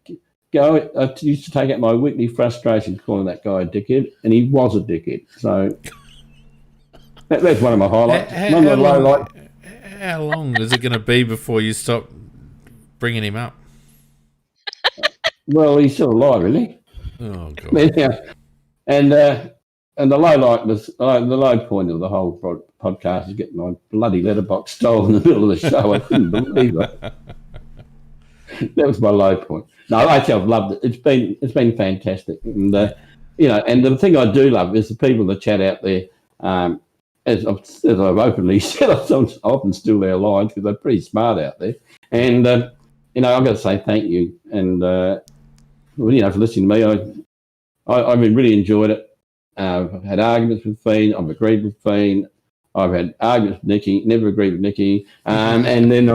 go. I used to take out my weekly frustration calling that guy a dickhead, and he was a dickhead. So that's one of my highlights. How long is it going to be before you stop bringing him up? Well, he's still alive, isn't he? Oh, God. But, yeah. And the low light was the low point of the whole podcast is getting my bloody letterbox stolen in the middle of the show. I couldn't believe it. That was my low point. No, actually, I've loved it. It's been fantastic, and and the thing I do love is the people that chat out there. As I've openly said, I often steal their lines because they're pretty smart out there. And I've got to say thank you, and for listening to me. I really enjoyed it. I've had arguments with Fiend. I've agreed with Fiend. I've had arguments with Nicky. Never agreed with Nicky. And then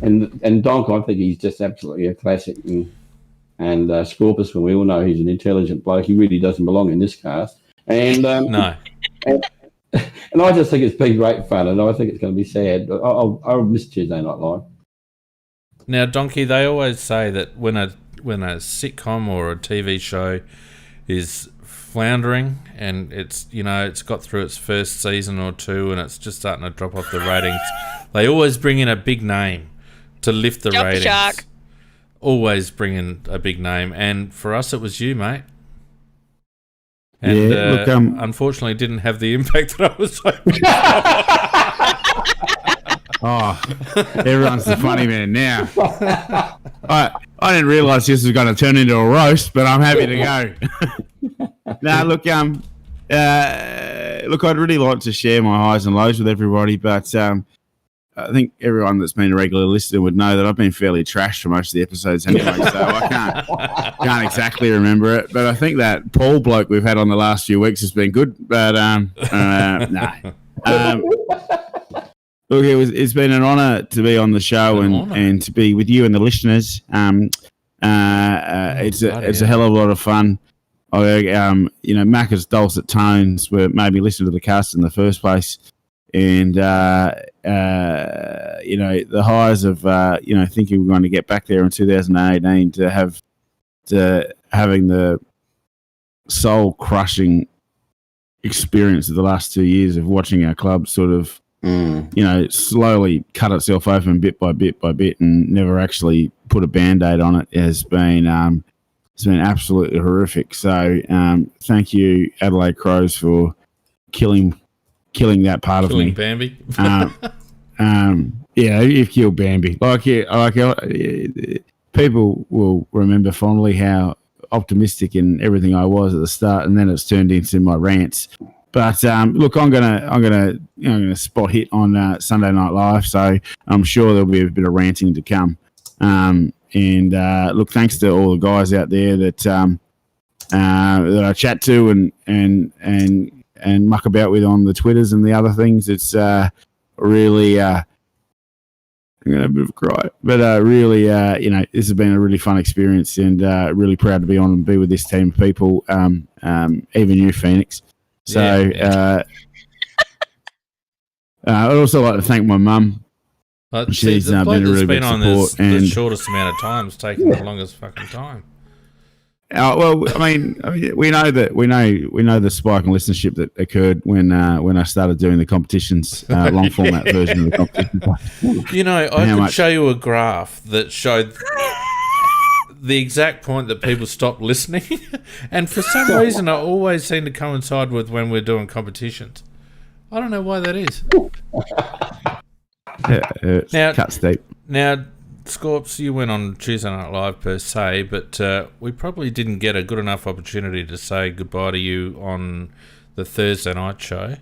and Donk, I think he's just absolutely a classic. And Scorpus, when we all know he's an intelligent bloke, he really doesn't belong in this cast. And no. And I just think it's been great fun, and I think it's going to be sad. I'll miss Tuesday Night Live. Now, Donkey, they always say that when a sitcom or a TV show is floundering and it's got through its first season or two and it's just starting to drop off the ratings, they always bring in a big name to lift the ratings. Shark. Always bring in a big name, and for us it was you, mate. And look, unfortunately didn't have the impact that I was hoping. Oh, everyone's the funny man now. I didn't realise this was going to turn into a roast, but I'm happy to go. Now, look, I'd really like to share my highs and lows with everybody, but I think everyone that's been a regular listener would know that I've been fairly trashed for most of the episodes anyway, so I can't exactly remember it. But I think that Paul bloke we've had on the last few weeks has been good. But no. Look, it's been an honour to be on the show and to be with you and the listeners. It's a hell of a lot of fun. Macca's dulcet tones made me listen to the cast in the first place. And, the highs of, thinking we're going to get back there in 2018 to having the soul-crushing experience of the last 2 years of watching our club sort of, slowly cut itself open bit by bit by bit and never actually put a Band-Aid on it has been it's been absolutely horrific. So thank you, Adelaide Crows, for killing that part of me. Bambi. You've killed Bambi. People will remember fondly how optimistic and everything I was at the start, and then it's turned into my rants. But look, I'm gonna spot hit on Sunday Night Live, so I'm sure there'll be a bit of ranting to come. Look, thanks to all the guys out there that I chat to and muck about with on the Twitters and the other things. It's really I'm gonna have a bit of a cry, but really, this has been a really fun experience, and really proud to be on and be with this team of people. Even you, Phoenix. So I'd also like to thank my mum. She's been a really big support. The shortest amount of time is taking the longest fucking time. Well, I mean, we know the spike in listenership that occurred when I started doing the competitions, long format version of the competition. I could show you a graph that showed the exact point that people stop listening. And for some reason, I always seem to coincide with when we're doing competitions. I don't know why that is. Now, Cut steep. Now, Scorps, you went on Tuesday Night Live per se, but we probably didn't get a good enough opportunity to say goodbye to you on the Thursday night show.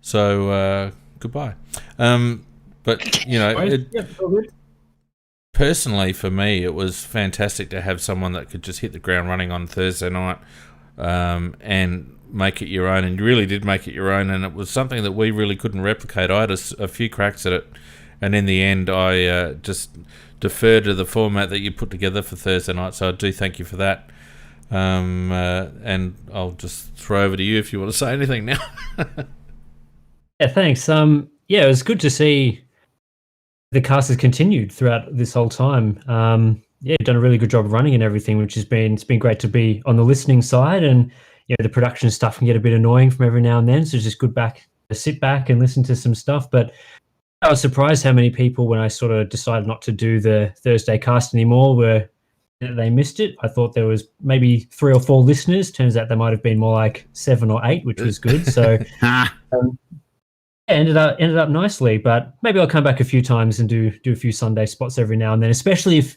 So, goodbye. But, you know, personally for me, it was fantastic to have someone that could just hit the ground running on Thursday night and make it your own. And you really did make it your own, and it was something that we really couldn't replicate. I had a few cracks at it, and in the end, I just deferred to the format that you put together for Thursday night. So I do thank you for that. And I'll just throw over to you if you want to say anything now. Yeah, thanks. Yeah, it was good to see the cast has continued throughout this whole time. Yeah, done a really good job running and everything, which has been, it's been great to be on the listening side, and you know, the production stuff can get a bit annoying from every now and then. So it's just good to sit back and listen to some stuff. But I was surprised how many people, when I sort of decided not to do the Thursday cast anymore, they missed it. I thought there was maybe 3 or 4 listeners. Turns out there might have been more like 7 or 8, which was good. So ended up nicely. But maybe I'll come back a few times and do a few Sunday spots every now and then, especially if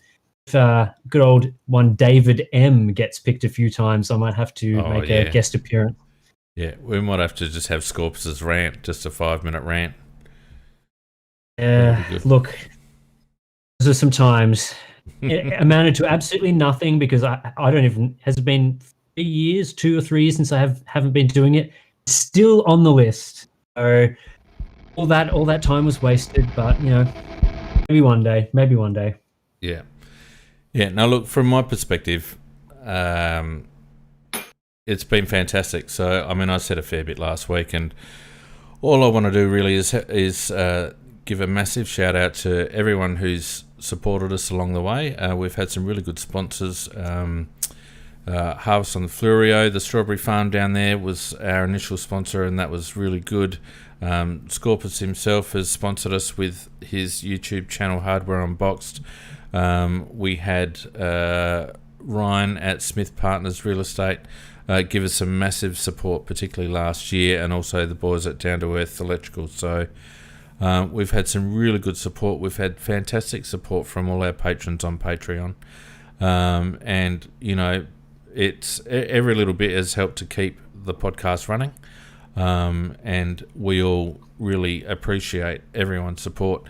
good old one David M gets picked a few times. I might have to make a guest appearance. Yeah, we might have to just have Scorpus's rant, just a 5-minute rant. Look, those are some times. It amounted to absolutely nothing because I don't even, has it been 3 years, 2 or 3 years since I haven't been doing it? Still on the list. So all that time was wasted, but you know, maybe one day. Yeah. Yeah. Now look, from my perspective, it's been fantastic. So I mean, I said a fair bit last week, and all I want to do really is give a massive shout out to everyone who's supported us along the way. We've had some really good sponsors. Harvest on the Flurio, the strawberry farm down there, was our initial sponsor, and that was really good. Scorpus himself has sponsored us with his YouTube channel, Hardware Unboxed. We had Ryan at Smith Partners Real Estate give us some massive support, particularly last year, and also the boys at Down to Earth Electrical. So we've had some really good support. We've had fantastic support from all our patrons on Patreon. And, you know, it's every little bit has helped to keep the podcast running. And we all really appreciate everyone's support.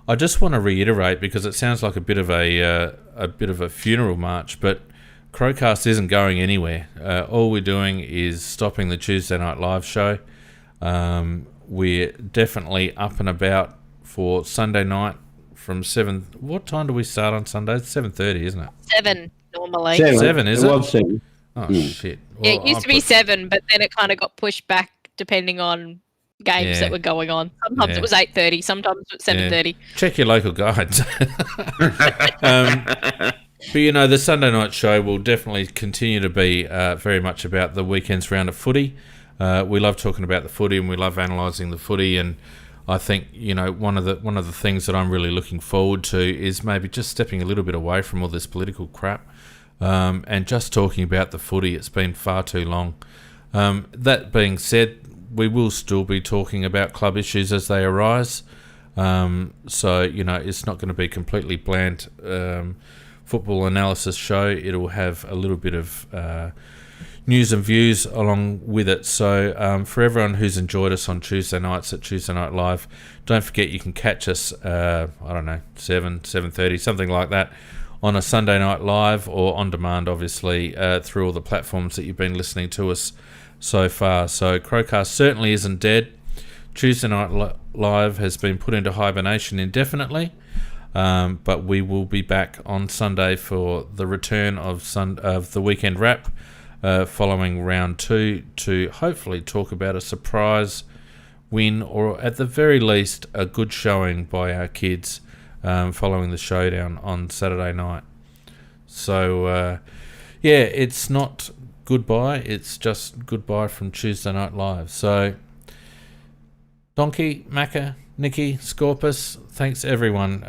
I just want to reiterate, because it sounds like a bit of a funeral march, but CrowCast isn't going anywhere. All we're doing is stopping the Tuesday Night Live show. We're definitely up and about for Sunday night from 7. What time do we start on Sundays? 7:30, isn't it? 7 normally. 7, is it? It was 7. Oh, shit. Yeah, Well, it used to be 7, but then it kind of got pushed back depending on games that were going on. Sometimes it was 8:30, sometimes it was 7:30. Check your local guides. But, you know, the Sunday night show will definitely continue to be very much about the weekend's round of footy. We love talking about the footy, and we love analysing the footy, and I think, you know, one of the things that I'm really looking forward to is maybe just stepping a little bit away from all this political crap and just talking about the footy. It's been far too long. That being said, we will still be talking about club issues as they arise. So, you know, it's not going to be completely bland football analysis show. It'll have a little bit of news and views along with it. So for everyone who's enjoyed us on Tuesday nights at Tuesday Night Live, don't forget you can catch us, 7:30, something like that, on a Sunday Night Live, or on demand, obviously, through all the platforms that you've been listening to us so far. So CrowCast certainly isn't dead. Tuesday Night Live has been put into hibernation indefinitely, but we will be back on Sunday for the return of the weekend wrap, following round 2, to hopefully talk about a surprise win, or at the very least a good showing by our kids following the showdown on Saturday night. So it's not goodbye, it's just goodbye from Tuesday Night Live. So Donkey, Macca, Nikki, Scorpus, thanks everyone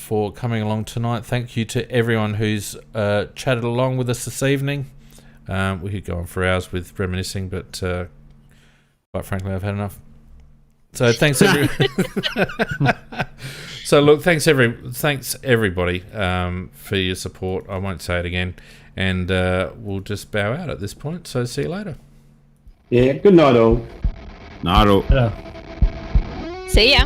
for coming along tonight. Thank you to everyone who's chatted along with us this evening. We could go on for hours with reminiscing, but quite frankly, I've had enough. So thanks, So look, thanks everybody for your support. I won't say it again, and we'll just bow out at this point. So see you later. Yeah, good night all. Not all. Yeah. See ya.